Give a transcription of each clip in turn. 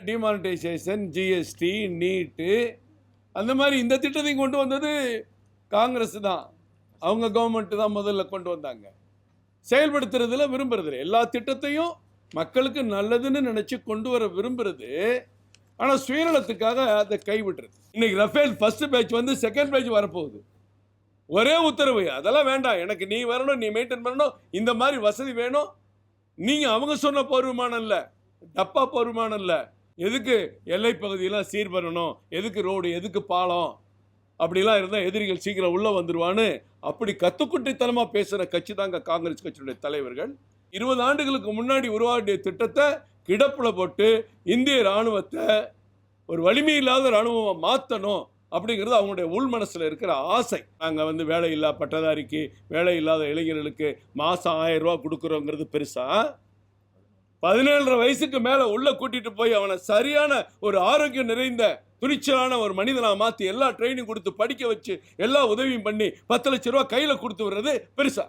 Demonetisation, GST, நீட்டு அந்த மாதிரி இந்த திட்டத்தையும் கொண்டு வந்தது காங்கிரஸ் தான். அவங்க கவர்மெண்ட் தான் முதல்ல கொண்டு வந்தாங்க. செயல்படுத்துறதுல விரும்புறது எல்லா திட்டத்தையும் மக்களுக்கு நல்லதுன்னு நினைச்சு கொண்டு வர விரும்புறது. ஆனால் சுயநலத்துக்காக அதை கைவிட்டுறது. இன்னைக்கு ரஃபேல் ஃபர்ஸ்ட் பேட்ச் வந்து செகண்ட் பேட்ச் வரப்போகுது. ஒரே உத்தரவு, அதெல்லாம் வேண்டாம், எனக்கு நீ வரணும், நீ மெயின்டைன் பண்ணணும், இந்த மாதிரி வசதி வேணும். நீங்க அவங்க சொன்ன போர் விமானம் இல்லை, டப்பா போர் விமானம் இல்லை. எதுக்கு எல்லை பகுதியெல்லாம் சீர் பண்ணணும், எதுக்கு ரோடு, எதுக்கு பாலம், அப்படிலாம் இருந்தால் எதிரிகள் சீக்கிரம் உள்ள வந்துருவான்னு அப்படி கத்துக்குட்டித்தனமாக பேசுகிற கட்சி தாங்க காங்கிரஸ் கட்சியுடைய தலைவர்கள். 20 ஆண்டுகளுக்கு முன்னாடி உருவாக்கிய திட்டத்தை கிடப்புல போட்டு இந்திய இராணுவத்தை ஒரு வலிமை இல்லாத இராணுவமாக மாற்றணும் அப்படிங்கிறது அவங்களுடைய உள் மனசில் இருக்கிற ஆசை. நாங்கள் வந்து வேலையில்லா பட்டதாரிக்கு, வேலை இல்லாத இளைஞர்களுக்கு மாதம் 1000 ரூபா கொடுக்குறோங்கிறது பெருசா? 17 வயசுக்கு மேலே உள்ள கூட்டிட்டு போய் அவனை சரியான ஒரு ஆரோக்கியம் நிறைந்த துணிச்சலான ஒரு மனிதனா மாற்றி எல்லா ட்ரைனிங் கொடுத்து படிக்க வச்சு எல்லா உதவியும் பண்ணி 10 லட்சம் ரூபா கையில் கொடுத்து வர்றது பெருசா?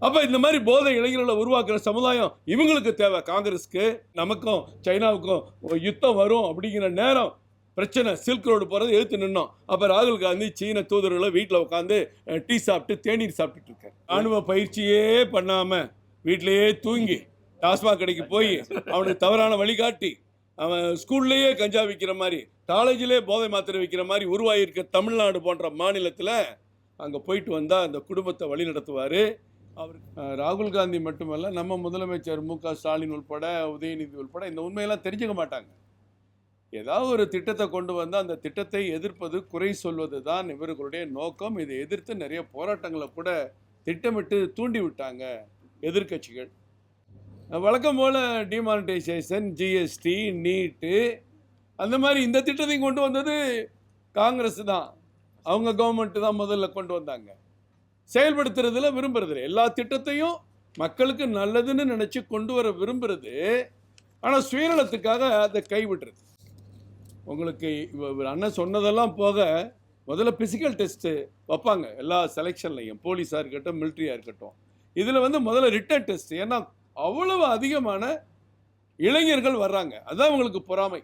அப்போ இந்த மாதிரி போதை இளைஞர்களை உருவாக்குற சமுதாயம் இவங்களுக்கு தேவை. காங்கிரஸ்க்கு நமக்கும் சைனாவுக்கும் யுத்தம் வரும் அப்படிங்கிற நேரம் பிரச்சனை, சில்க் ரோடு போகிறது எதிர்த்து நின்னோம். அப்போ ராகுல் காந்தி சீன தூதர்களை வீட்டில் உட்காந்து டீ சாப்பிட்டு தேநீர் சாப்பிட்டுட்டு இருக்காரு. ராணுவ பயிற்சியே பண்ணாமல் வீட்டிலேயே தூங்கி டாஸ்மாக் கடைக்கு போய் அவனுக்கு தவறான வழிகாட்டி அவன் ஸ்கூல்லையே கஞ்சா விற்கிற மாதிரி, காலேஜிலே போதை மாத்திரை விற்கிற மாதிரி உருவாகியிருக்க தமிழ்நாடு போன்ற மாநிலத்தில் அங்கே போயிட்டு வந்தால் அந்த குடும்பத்தை வழி நடத்துவார் அவர். ராகுல் காந்தி மட்டுமல்ல, நம்ம முதலமைச்சர் மு.க. ஸ்டாலின் உள்பட, உதயநிதி உள்பட இந்த உண்மையெல்லாம் தெரிஞ்சுக்க மாட்டாங்க. ஏதாவது ஒரு திட்டத்தை கொண்டு வந்து அந்த திட்டத்தை எதிர்ப்பது, குறை சொல்வது தான் இவர்களுடைய நோக்கம். இதை எதிர்த்து நிறைய போராட்டங்களை கூட திட்டமிட்டு தூண்டி விட்டாங்க எதிர்கட்சிகள். வழக்கம் போல் டிமானிட்டைசேஷன், ஜிஎஸ்டி, நீட்டு அந்த மாதிரி இந்த திட்டத்தையும் கொண்டு வந்தது காங்கிரஸ் தான். அவங்க கவர்மெண்ட் தான் முதல்ல கொண்டு வந்தாங்க. செயல்படுத்துறதுல விரும்புறது எல்லா திட்டத்தையும் மக்களுக்கு நல்லதுன்னு நினச்சி கொண்டு வர விரும்புறது. ஆனால் சுயநலத்துக்காக அதை கைவிடுறது. உங்களுக்கு அண்ணன் சொன்னதெல்லாம் போக முதல்ல பிசிக்கல் டெஸ்ட்டு வைப்பாங்க எல்லா செலெக்ஷன்லையும், போலீஸாக இருக்கட்டும், மிலிட்ரியாக இருக்கட்டும். இதில் வந்து முதல்ல ரிட்டன் டெஸ்ட். ஏன்னா அவ்வளவு அதிகமான இளைஞர்கள் வர்றாங்க. அதுதான் உங்களுக்கு பொறாமை.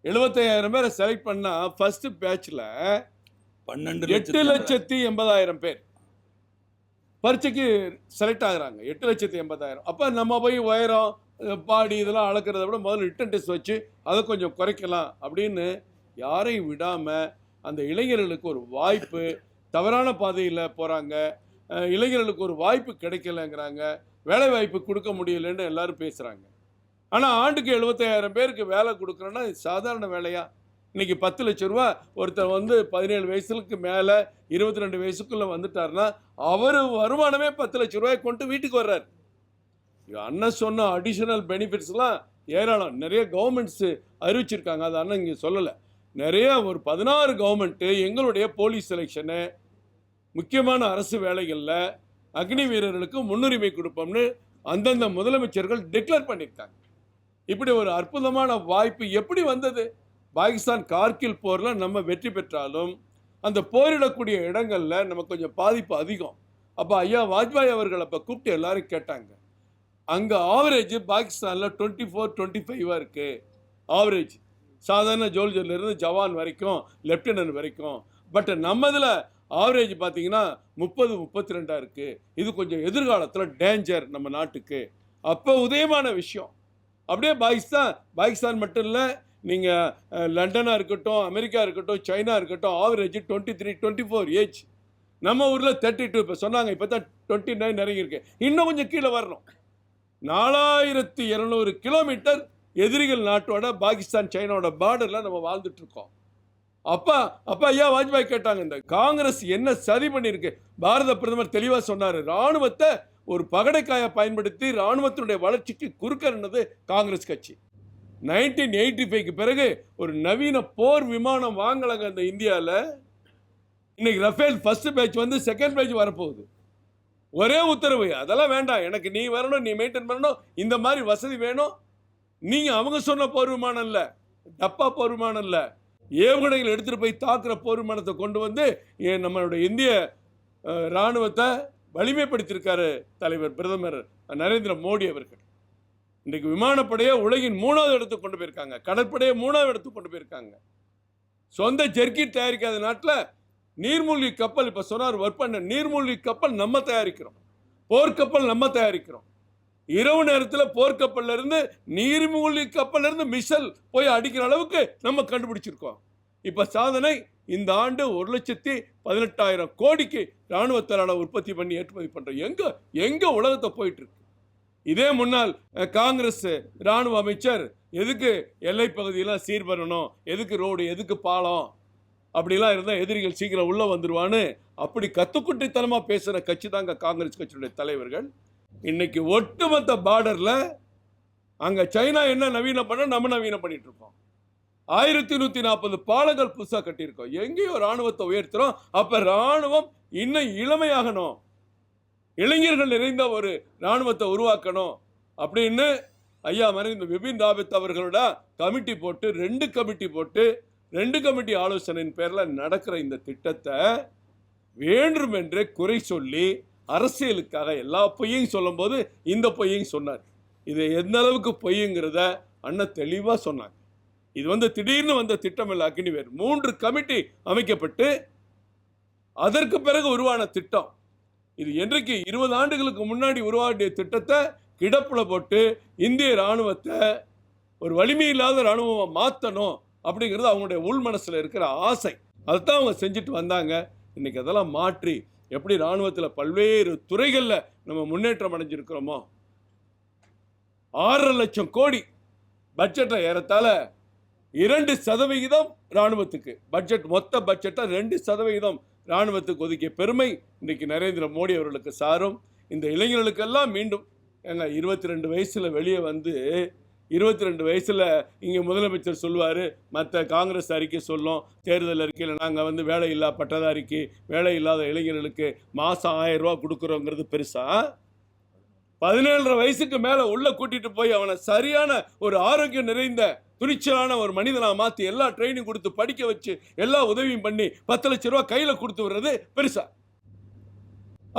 75,000 பேரை செலக்ட் பண்ணால் ஃபர்ஸ்ட் பேட்சில் 8,80,000 பேர் பரீட்சைக்கு செலக்ட் ஆகுறாங்க. 8,80,000. அப்போ நம்ம போய் உயரம், பாடி இதெல்லாம் அளக்கிறத விட முதல்ல ரிட்டன் டெஸ்ட் வச்சு அதை கொஞ்சம் குறைக்கலாம் அப்படின்னு யாரையும் விடாமல் அந்த இளைஞர்களுக்கு ஒரு வாய்ப்பு, தவறான பாதையில் போகிறாங்க, இளைஞர்களுக்கு ஒரு வாய்ப்பு கிடைக்கலங்கிறாங்க, வேலை வாய்ப்பு கொடுக்க முடியலன்னு எல்லாரும் பேசுகிறாங்க. ஆனால் ஆண்டுக்கு 75,000 பேருக்கு வேலை கொடுக்குறோன்னா சாதாரண வேலையா? இன்றைக்கி 10 லட்சம் ரூபா ஒருத்தர் வந்து 17 வயசுக்கு மேலே 22 வயசுக்குள்ளே வந்துட்டார்னா அவர் வருமானமே 10 லட்சம் ரூபாய் கொண்டு வீட்டுக்கு வர்றார். அண்ணன் சொன்ன அடிஷனல் பெனிஃபிட்ஸ்லாம் ஏராளம். நிறைய கவர்மெண்ட்ஸு அறிவிச்சிருக்காங்க, அது அண்ணன் இங்கே சொல்லலை. நிறைய ஒரு 16 கவர்மெண்ட்டு எங்களுடைய போலீஸ் செலெக்ஷனு, முக்கியமான அரசு வேலைகளில் அக்னி வீரர்களுக்கு முன்னுரிமை கொடுப்போம்னு அந்தந்த முதலமைச்சர்கள் டிக்ளேர் பண்ணியிருக்காங்க. இப்படி ஒரு அற்புதமான வாய்ப்பு எப்படி வந்தது? பாகிஸ்தான் கார்கில் போரில் நம்ம வெற்றி பெற்றாலும் அந்த போரிடக்கூடிய இடங்களில் நமக்கு கொஞ்சம் பாதிப்பு அதிகம். அப்போ ஐயா வாஜ்பாய் அவர்கள் அப்போ கூப்பிட்டு எல்லாரும் கேட்டாங்க. அங்கே ஆவரேஜ் பாகிஸ்தானில் 24-25 இருக்குது ஆவரேஜ், சாதாரண ஜோல்ஜர்லேருந்து ஜவான் வரைக்கும், லெப்டினன்ட் வரைக்கும். பட் நம்மதில் ஆவரேஜ் பார்த்தீங்கன்னா 30-32 இருக்குது. இது கொஞ்சம் எதிர்காலத்தில் டேஞ்சர் நம்ம நாட்டுக்கு. அப்போ உதயமான விஷயம். அப்படியே பாகிஸ்தான் மட்டும் இல்லை, நீங்கள் லண்டனாக இருக்கட்டும், அமெரிக்கா இருக்கட்டும், சைனா இருக்கட்டும், ஆவரேஜ் 23-24 ஏஜ். நம்ம ஊரில் 32. இப்போ சொன்னாங்க, இப்போ தான் 29 நெருங்கியிருக்கு. இன்னும் கொஞ்சம் கீழே வரணும். 4200 கிலோமீட்டர் எதிரிகள் நாட்டோட பாகிஸ்தான் சைனாவோட பார்டரில் நம்ம வாழ்ந்துட்டுருக்கோம். அப்பா ஐயா வாஜ்பாய் கேட்டாங்க, இந்த காங்கிரஸ் என்ன சதி பண்ணியிருக்கு? பாரத பிரதமர் தெளிவாக சொன்னார், இராணுவத்தை ஒரு பகடைக்காயை பயன்படுத்தி இராணுவத்தினுடைய வளர்ச்சிக்கு குறுக்கறது காங்கிரஸ் கட்சி. 1985க்கு பிறகு ஒரு நவீன போர் விமானம் வாங்கலாங்க இந்த இந்தியாவில். இன்னைக்கு ரஃபேல் ஃபர்ஸ்ட் பேட்ச் வந்து செகண்ட் பேட்ச் வரப்போகுது. ஒரே உத்தரவு, அதெல்லாம் வேண்டாம், எனக்கு நீ வரணும், நீ மெயின்டைன் பண்ணணும், இந்த மாதிரி வசதி வேணும். நீங்கள் அவங்க சொன்ன போர் விமானம் இல்லை, டப்பா போர் விமானம் இல்லை, ஏவுகணைகள் எடுத்துகிட்டு போய் தாக்குற போர் விமானத்தை கொண்டு வந்து நம்மளுடைய இந்திய இராணுவத்தை வலிமைப்படுத்தியிருக்காரு தலைவர் பிரதமர் நரேந்திர மோடி அவர்கள். இன்றைக்கு விமானப்படையை உலகின் 3வது இடத்துக்கு கொண்டு போயிருக்காங்க, கடற்படையை 3வது இடத்துக்கு கொண்டு போயிருக்காங்க. சொந்த ஜெர்கிட் தயாரிக்காத நாட்டில் நீர்மூழ்கி கப்பல், இப்போ சொன்னார் ஒர்க் பண்ண நீர்மூழ்கி கப்பல் நம்ம தயாரிக்கிறோம், போர்க்கப்பல் நம்ம தயாரிக்கிறோம். இரவு நேரத்தில் போர்க்கப்பல்ல இருந்து நீர்மூழ்கி கப்பல்ல இருந்து மிசல் போய் அடிக்கிற அளவுக்கு நம்ம கண்டுபிடிச்சிருக்கோம். இப்ப சாதனை இந்த ஆண்டு 1,18,000 கோடிக்கு ராணுவ தளவாட உற்பத்தி பண்ணி ஏற்றுமதி பண்றோம். எங்க உலகத்தை போயிட்டு இருக்கு. இதே முன்னாள் காங்கிரஸ் ராணுவ அமைச்சர் எதுக்கு எல்லை பகுதியெல்லாம் சீர் பண்ணணும், எதுக்கு ரோடு, எதுக்கு பாலம், அப்படிலாம் இருந்தால் எதிரிகள் சீக்கிரம் உள்ள வந்துருவான்னு அப்படி கத்துக்குட்டித்தனமா பேசுற கட்சி தாங்க காங்கிரஸ் கட்சியுடைய தலைவர்கள். இன்னைக்கு ஒட்டுமொத்த பார்டர்ல அங்க சைனா என்ன நவீனம் பண்ண நம்ம நவீனம் பண்ணிட்டு இருக்கோம். 1140 பாலங்கள் புதுசா கட்டியிருக்கோம். எங்கேயோ ராணுவத்தை உயர்த்துறோம். அப்ப ராணுவம் இன்னும் இளமையாகணும், இளைஞர்கள் நிறைந்த ஒரு ராணுவத்தை உருவாக்கணும் அப்படின்னு ஐயா மறைந்த பிபின் ராவத் அவர்களோட கமிட்டி போட்டு 2 கமிட்டி ஆலோசனையின் பேர்ல நடக்கிற இந்த திட்டத்தை வேண்டுமென்றே குறை சொல்லி அரசியலுக்காக எல்லா பொய்யையும் சொல்லும் போது இந்த பொய்யையும் சொன்னார். இது எந்த அளவுக்கு பொய்யுங்கிறத அண்ணன் தெளிவா சொன்னாங்க. இது திடீர்னு வந்த திட்டம் இல்லை, அக்னிவேர். 3 கமிட்டி அமைக்கப்பட்டு அதற்கு பிறகு உருவான திட்டம் இது. என்றைக்கு 20 ஆண்டுகளுக்கு முன்னாடி உருவாடிய திட்டத்தை கிடப்புல போட்டு இந்திய ராணுவத்தை ஒரு வலிமை இல்லாத ராணுவமா மாற்றணும் அப்படிங்கிறது அவங்களுடைய உள் மனசுல இருக்கிற ஆசை. அதைத்தான் அவங்க செஞ்சுட்டு வந்தாங்க. இன்னைக்கு அதெல்லாம் மாற்றி எப்படி ராணுவத்தில் பல்வேறு துறைகளில் நம்ம முன்னேற்றம் அடைஞ்சிருக்கிறோமோ, 6 லட்சம் கோடி பட்ஜெட்டை ஏறத்தாழ 2% ராணுவத்துக்கு பட்ஜெட், மொத்த பட்ஜெட்டை 2% ராணுவத்துக்கு ஒதுக்கிய பெருமை இன்னைக்கு நரேந்திர மோடி அவர்களுக்கு சாரும். இந்த இளைஞர்களுக்கெல்லாம் மீண்டும் 22 வயசுல வெளியே 22 வயசுல இங்கே முதலமைச்சர் சொல்லுவார், மற்ற காங்கிரஸ் அறிக்கை சொல்லும், தேர்தல் அறிக்கையில் நாங்கள் வேலையில்லா பட்டதாரிக்கு, வேலை இல்லாத இளைஞர்களுக்கு மாதம் 1000 ரூபா கொடுக்குறோங்கிறது பெருசா? 17 வயசுக்கு மேலே உள்ள கூட்டிட்டு போய் அவனை சரியான ஒரு ஆரோக்கியம் நிறைந்த துணிச்சலான ஒரு மனிதனா மாற்றி எல்லா ட்ரைனிங் கொடுத்து படிக்க வச்சு எல்லா உதவியும் பண்ணி 10 லட்சம் ரூபா கையில் கொடுத்து விடுறது பெருசா?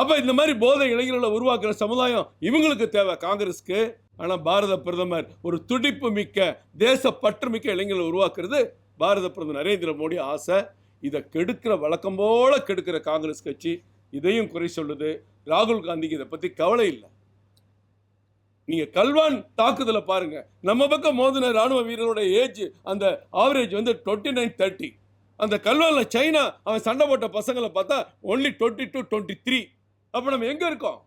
அப்ப இந்த மாதிரி போதை இளைஞர்களை உருவாக்குற சமுதாயம் இவங்களுக்கு தேவை காங்கிரஸ்க்கு. ஆனா பாரத பிரதமர் ஒரு துடிப்பு மிக்க தேசப்பற்று மிக்க இளைஞர்களை உருவாக்குறது பாரத பிரதமர் நரேந்திர மோடி ஆசை. இதை கெடுக்கிற வழக்கம் போல கெடுக்கிற காங்கிரஸ் கட்சி இதையும் குறை சொல்லுது. ராகுல் காந்திக்கு இதை பத்தி கவலை இல்லை. நீங்க கல்வான் தாக்குதலை பாருங்க. நம்ம பக்கம் மோதின ராணுவ வீரரோட ஏஜ் அந்த ஆவரேஜ் 29-30. அந்த கல்வான்ல சைனா அவன் சண்டை போட்ட பசங்களை பார்த்தா ஒன்லி 22-23. அப்ப நம்ம எங்க இருக்கோம்?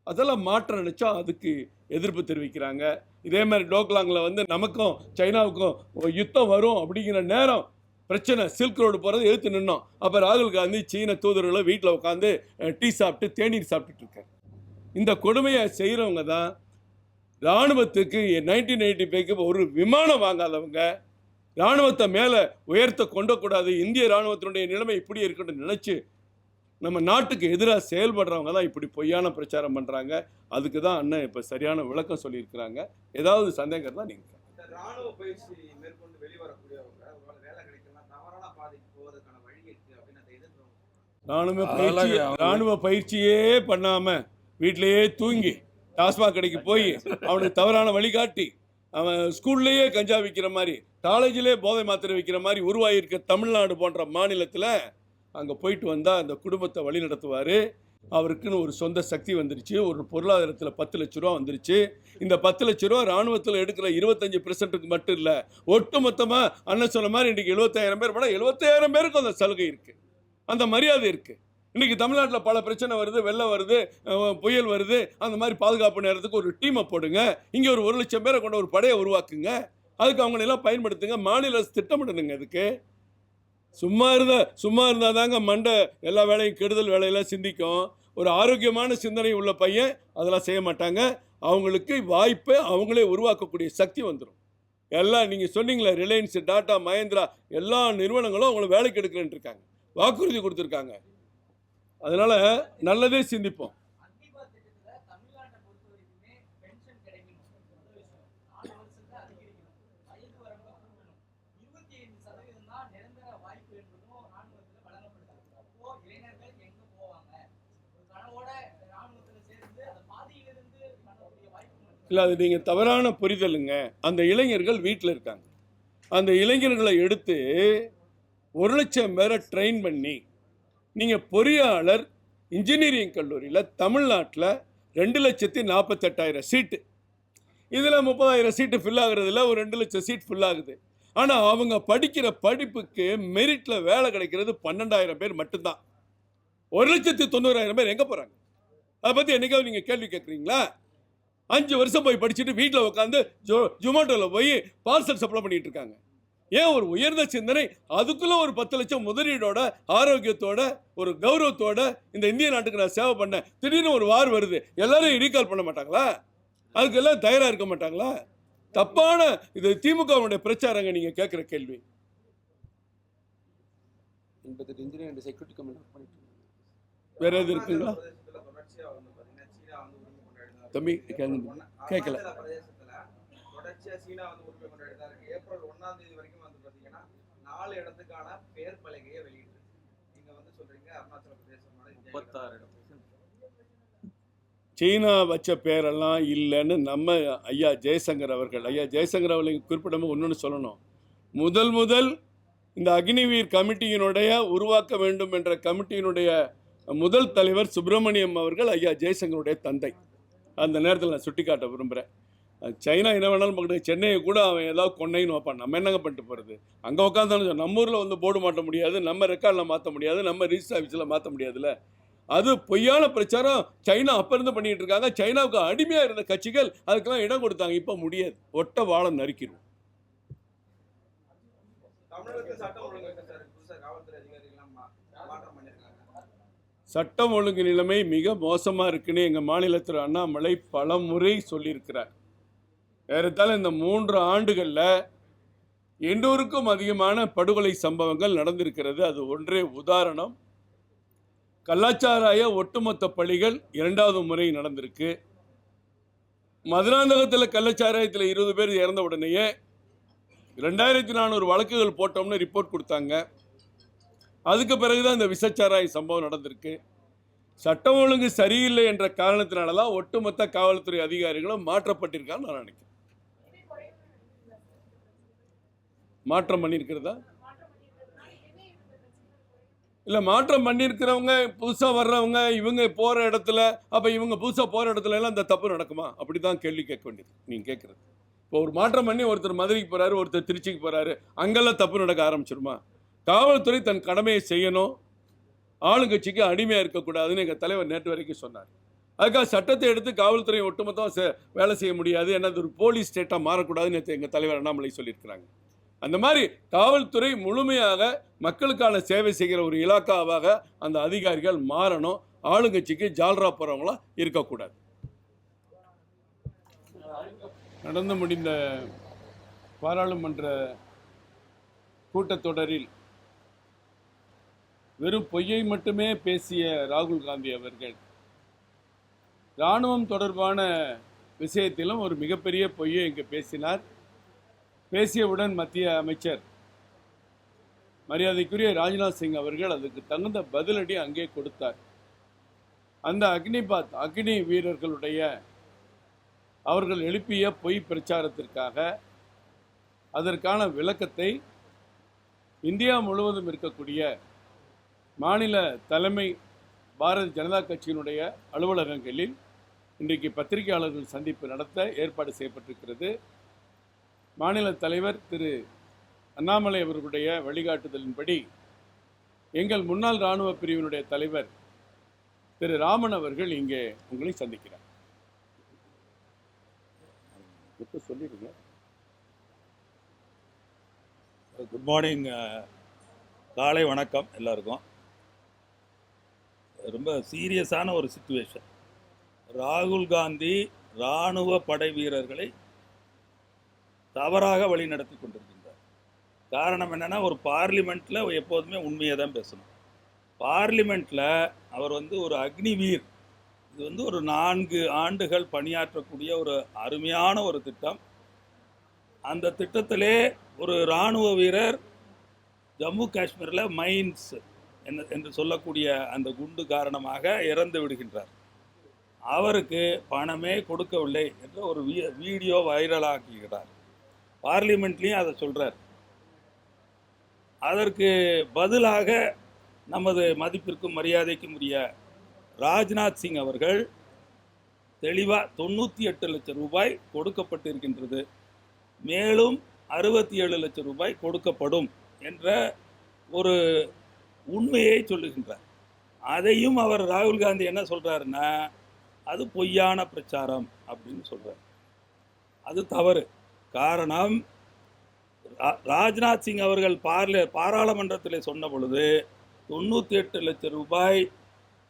அதெல்லாம் மாற்ற நினைச்சா அதுக்கு எதிர்ப்பு தெரிவிக்கிறாங்க. இதே மாதிரி டோக்லாங்கில் நமக்கும் சைனாவுக்கும் யுத்தம் வரும் அப்படிங்கிற நேரம் பிரச்சனை, சில்க் ரோடு போகிறது எதிர்த்து நின்னோம். அப்போ ராகுல் காந்தி சீன தூதர்களை வீட்டில் உட்காந்து டீ சாப்பிட்டு தேநீர் சாப்பிட்டுட்டு இருக்காரு. இந்த கொடுமையை செய்கிறவங்க தான் இராணுவத்துக்கு 1985க்கு ஒரு விமானம் வாங்காதவங்க, இராணுவத்தை மேலே உயர்த்த கொண்டக்கூடாது, இந்திய இராணுவத்தினுடைய நிலைமை இப்படி இருக்கணும்னு நினச்சி நம்ம நாட்டுக்கு எதிராக செயல்படுறவங்க தான் இப்படி பொய்யான பிரச்சாரம் பண்ணுறாங்க. அதுக்கு தான் அண்ணன் இப்போ சரியான விளக்கம் சொல்லியிருக்கிறாங்க. ஏதாவது சந்தேகம் தான் நீங்கள் ராணுவ பயிற்சி மேற்கொண்டு வெளிவரக்கூடியவங்க வேலை கிடைக்கலாம் தவறான பாதைக்கு போவதற்கான வழி இருக்கு அப்படின்னு ராணுவ பயிற்சியே பண்ணாம வீட்டிலேயே தூங்கி டாஸ்மாக் கடைக்கு போய் அவனுக்கு தவறான வழிகாட்டி அவன் ஸ்கூல்லையே கஞ்சா விற்கிற மாதிரி, காலேஜிலே போதை மாத்திரை விற்கிற மாதிரி உருவாகியிருக்க தமிழ்நாடு போன்ற மாநிலத்தில் அங்கே போயிட்டு வந்தால் அந்த குடும்பத்தை வழி நடத்துவார். அவருக்குன்னு ஒரு சொந்த சக்தி வந்துருச்சு. ஒரு பொருளாதாரத்தில் 10 லட்ச ரூபா வந்துருச்சு. இந்த 10 லட்ச ரூபா ராணுவத்தில் எடுக்கிற 25% மட்டும் இல்லை, ஒட்டு மொத்தமாக அண்ணன் சொன்ன மாதிரி இன்றைக்கி 75,000 பேர் போனால் 75,000 பேருக்கு அந்த சலுகை இருக்குது, அந்த மரியாதை இருக்குது. இன்றைக்கி தமிழ்நாட்டில் பல பிரச்சனை வருது, வெள்ளம் வருது, புயல் வருது. அந்த மாதிரி பாதுகாப்பு நேரத்துக்கு ஒரு டீமை போடுங்க. இங்கே ஒரு 1 லட்சம் பேரை கொண்ட ஒரு படையை உருவாக்குங்க. அதுக்கு அவங்களெல்லாம் பயன்படுத்துங்க. மாநில அரசு திட்டமிடணுங்க. அதுக்கு சும்மா இருந்தால் தாங்க மண்டை எல்லா வேலையும் கெடுதல் வேலையெல்லாம் சிந்திக்கும். ஒரு ஆரோக்கியமான சிந்தனை உள்ள பையன் அதெல்லாம் செய்ய மாட்டாங்க. அவங்களுக்கு வாய்ப்பை அவங்களே உருவாக்கக்கூடிய சக்தி வந்துடும். எல்லாம் நீங்கள் சொன்னீங்களே, ரிலையன்ஸ், டாடா, மஹேந்திரா எல்லா நிறுவனங்களும் அவங்கள வேலைக்கு எடுக்கிறேன்னு இருக்காங்க, வாக்குறுதி கொடுத்துருக்காங்க. அதனால நல்லதே சிந்திப்போம். இல்லை, அது நீங்கள் தவறான புரிதலுங்க. அந்த இளைஞர்கள் வீட்டில் இருக்காங்க. அந்த இளைஞர்களை எடுத்து 1,00,000 பேரை ட்ரெயின் பண்ணி, நீங்கள் பொறியாளர் இன்ஜினியரிங் கல்லூரியில் தமிழ்நாட்டில் 2,48,000 சீட்டு, இதில் 30,000 சீட்டு ஃபில் ஆகுறதுல ஒரு 2,00,000 சீட் ஃபில் ஆகுது. ஆனால் அவங்க படிக்கிற படிப்புக்கு மெரிட்டில் வேலை கிடைக்கிறது 12,000 பேர் மட்டும்தான். 1,90,000 பேர் எங்கே போகிறாங்க? அதை பற்றி என்னைக்காவது நீங்கள் கேள்வி கேட்குறீங்களா? 5 வருஷம் போய் படிச்சுட்டு வீட்டில் உட்காந்து ஜொமேட்டோவில் போய் பார்சல் சப்ளை பண்ணிட்டு இருக்காங்க. ஏன் ஒரு உயர்ந்த சிந்தனை, அதுக்குள்ளே ஒரு 10 லட்சம் முதலீடோட, ஆரோக்கியத்தோட, ஒரு கௌரவத்தோட இந்த இந்திய நாட்டுக்கு நான் சேவை பண்ணேன். திடீர்னு ஒரு வார் வருது, எல்லாரும் ரீகால் பண்ண மாட்டாங்களா? அதுக்கு எல்லாம் தயாராக இருக்க மாட்டாங்களா? தப்பான இது திமுகவுடைய பிரச்சாரங்க நீங்கள் கேட்குற கேள்வி. வேற எது இருக்குங்களா தம்பி? கேட்கல. தொடர்ச்சியா சீனா வந்து உரிமை கொண்டாடி தான் இருக்கு. ஏப்ரல் 1ஆம் தேதி வரைக்கும் வந்து பாத்தீங்கன்னா 4 இடத்துக்கான பெயர் பலகையை வெளியிட்டு நீங்க வந்து சொல்றீங்க அருணாச்சல பிரதேசமான 36 இடம். சீனா வச்ச பேரெல்லாம் இல்லைன்னு நம்ம ஐயா ஜெயசங்கர் அவர்கள் குறிப்பிடாமல் இன்னொன்று சொல்லணும். முதல் இந்த அக்னிவீர் கமிட்டியினுடைய உருவாக்க வேண்டும் என்ற கமிட்டியினுடைய முதல் தலைவர் சுப்பிரமணியம் அவர்கள் ஐயா ஜெயசங்கருடைய தந்தை. அந்த நேரத்தில் நான் சுட்டி காட்ட விரும்புகிறேன். சைனா என்ன வேணாலும் பார்க்கணும், சென்னையை கூட அவன் ஏதாவது கொன்னைன்னு வைப்பான். நம்ம என்னங்க பண்ணிட்டு போகிறது? அங்கே உட்காந்தாலும் நம்ம ஊரில் வந்து போர்டு மாட்ட முடியாது, நம்ம ரெக்கார்டில் மாற்ற முடியாது, நம்ம ரிஜிஸ்டர் ஆஃபீஸில் மாற்ற முடியாதுல்ல. அது பொய்யான பிரச்சாரம் சைனா அப்போ இருந்து பண்ணிட்டு இருக்காங்க. சைனாவுக்கு அடிமையாக இருந்த கட்சிகள் அதுக்கெல்லாம் இடம் கொடுத்தாங்க. இப்போ முடியாது, ஒட்ட வாழை நறுக்கிடும். சட்டம் ஒழுங்கு நிலைமை மிக மோசமாக இருக்குன்னு எங்கள் மாநிலத்தில் அண்ணாமலை பல முறை சொல்லியிருக்கிறார். ஏறத்தாழ இந்த 3 ஆண்டுகளில் 800க்கும் அதிகமான படுகொலை சம்பவங்கள் நடந்திருக்கிறது. அது ஒன்றே உதாரணம். கள்ளச்சாராய ஒட்டுமொத்த பழிகள் 2வது முறை நடந்திருக்கு. மதுராந்தகத்தில் கள்ளச்சாராயத்தில் 20 பேர் இறந்த உடனேயே 2400 வழக்குகள் போட்டோம்னு ரிப்போர்ட் கொடுத்தாங்க. அதுக்கு பிறகுதான் இந்த விசச்சாராய சம்பவம் நடந்திருக்கு. சட்டம் ஒழுங்கு சரியில்லை என்ற காரணத்தினால தான் ஒட்டுமொத்த காவல்துறை அதிகாரிகளும் மாற்றப்பட்டிருக்கான்னு நான் நினைக்கிறேன். மாற்றம் பண்ணியிருக்கிறதா இல்லை, மாற்றம் பண்ணியிருக்கிறவங்க புதுசாக வர்றவங்க இவங்க போகிற இடத்துல, அப்போ இவங்க புதுசாக போகிற இடத்துல எல்லாம் இந்த தப்பு நடக்குமா? அப்படி தான் கேள்வி கேட்க வேண்டியது நீங்கள் கேட்குறது. இப்போ ஒரு மாற்றம் பண்ணி ஒருத்தர் மதுரைக்கு போகிறாரு, ஒருத்தர் திருச்சிக்கு போகிறாரு, அங்கெல்லாம் தப்பு நடக்க ஆரம்பிச்சிருமா? காவல்துறை தன் கடமையை செய்யணும், ஆளுங்கட்சிக்கு அடிமையாக இருக்கக்கூடாதுன்னு எங்கள் தலைவர் நேற்று வரைக்கும் சொன்னார். அதுக்காக சட்டத்தை எடுத்து காவல்துறை ஒட்டுமொத்தம் வேலை செய்ய முடியாது, ஏன்னா அது ஒரு போலீஸ் ஸ்டேட்டாக மாறக்கூடாதுன்னு நேற்று எங்கள் தலைவர் அண்ணாமலை சொல்லியிருக்கிறாங்க. அந்த மாதிரி காவல்துறை முழுமையாக மக்களுக்கான சேவை செய்கிற ஒரு இலாக்காவாக அந்த அதிகாரிகள் மாறணும். ஆளுங்கட்சிக்கு ஜால்ரா போகிறவங்களாம் இருக்கக்கூடாது. நடந்து முடிந்த பாராளுமன்ற கூட்டத்தொடரில் வெறும் பொய்யை மட்டுமே பேசிய ராகுல் காந்தி அவர்கள் இராணுவம் தொடர்பான விஷயத்திலும் ஒரு மிகப்பெரிய பொய்யை இங்கு பேசினார். பேசியவுடன் மத்திய அமைச்சர் மரியாதைக்குரிய ராஜ்நாத் சிங் அவர்கள் அதுக்கு தகுந்த பதிலடி அங்கே கொடுத்தார். அந்த அக்னி வீரர்களுடைய அவர்கள் எழுப்பிய பொய் பிரச்சாரத்திற்காக அதற்கான விளக்கத்தை இந்தியா முழுவதும் இருக்கக்கூடிய மாநில தலைமை பாரதிய ஜனதா கட்சியினுடைய அலுவலகங்களில் இன்றைக்கு பத்திரிகையாளர்கள் சந்திப்பு நடத்த ஏற்பாடு செய்யப்பட்டிருக்கிறது. மாநில தலைவர் திரு அண்ணாமலை அவர்களுடைய வழிகாட்டுதலின்படி எங்கள் முன்னாள் இராணுவ பிரிவினுடைய தலைவர் திரு ராமன் அவர்கள் இங்கே உங்களை சந்திக்கிறார். சொல்லிடுங்க. குட் மார்னிங், காலை வணக்கம் எல்லாருக்கும். ரொம்ப சீரியஸான ஒரு சிச்சுவேஷன். ராகுல் காந்தி இராணுவ படை வீரர்களை தவறாக வழி நடத்தி கொண்டிருக்கின்றார். காரணம் என்னென்னா, ஒரு பார்லிமெண்ட்டில் எப்போதுமே உண்மையை தான் பேசணும். பார்லிமெண்ட்டில் அவர் ஒரு அக்னிவீர், இது ஒரு 4 ஆண்டுகள் பணியாற்றக்கூடிய ஒரு அருமையான ஒரு திட்டம். அந்த திட்டத்திலே ஒரு இராணுவ வீரர் ஜம்மு காஷ்மீரில் மைன்ஸ் என்று சொல்லக்கூடிய அந்த குண்டு காரணமாக இறந்து விடுகின்றார். அவருக்கு பணமே கொடுக்கவில்லை என்ற ஒரு வீடியோ வைரலாக்குகிறார். பார்லிமெண்ட்லேயும் அதை சொல்கிறார். அதற்கு பதிலாக நமது மதிப்பிற்கும் மரியாதைக்கும் உரிய ராஜ்நாத் சிங் அவர்கள் தெளிவாக 98 லட்சம் ரூபாய் கொடுக்கப்பட்டிருக்கின்றது, மேலும் 67 லட்சம் ரூபாய் கொடுக்கப்படும் என்ற ஒரு உண்மையை சொல்லுகின்றார். அதையும் அவர் ராகுல் காந்தி என்ன சொல்கிறாருன்னா, அது பொய்யான பிரச்சாரம் அப்படின்னு சொல்கிறார். அது தவறு. காரணம், ராஜ்நாத் சிங் அவர்கள் பாராளுமன்றத்தில் சொன்ன பொழுது 98 லட்சம் ரூபாய்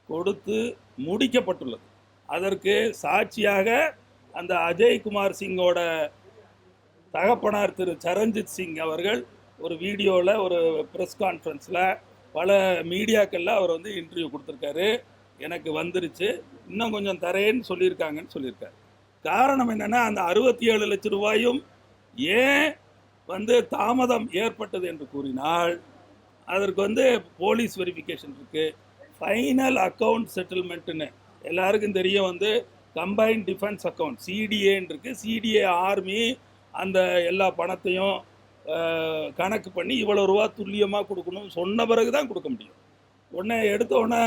கொடுத்து முடிக்கப்பட்டுள்ளது. அதற்கு சாட்சியாக அந்த அஜய்குமார் சிங்கோட தகப்பனார் திரு சரண்ஜித் சிங் அவர்கள் ஒரு வீடியோவில், ஒரு ப்ரெஸ் கான்ஃபரன்ஸில், பல மீடியாக்களில் அவர் வந்து இன்டர்வியூ கொடுத்துருக்காரு. எனக்கு வந்துருச்சு, இன்னும் கொஞ்சம் தரேன்னு சொல்லியிருக்காங்கன்னு சொல்லியிருக்காரு. காரணம் என்னென்னா, அந்த 67 லட்சம் ரூபாயும் ஏன் வந்து தாமதம் ஏற்பட்டது என்று கூறினால், அதற்கு வந்து போலீஸ் வெரிஃபிகேஷன் இருக்குது, ஃபைனல் அக்கௌண்ட் செட்டில்மெண்ட்டுன்னு எல்லாருக்கும் தெரியும். வந்து கம்பைன்ட் டிஃபென்ஸ் அக்கௌண்ட் சிடிஏன்னு இருக்குது. சிடிஏ ஆர்மி அந்த எல்லா பணத்தையும் கணக்கு பண்ணி இவ்வளோ ரூபா துல்லியமாக கொடுக்கணும் சொன்ன பிறகு தான் கொடுக்க முடியும். உடனே எடுத்த உடனே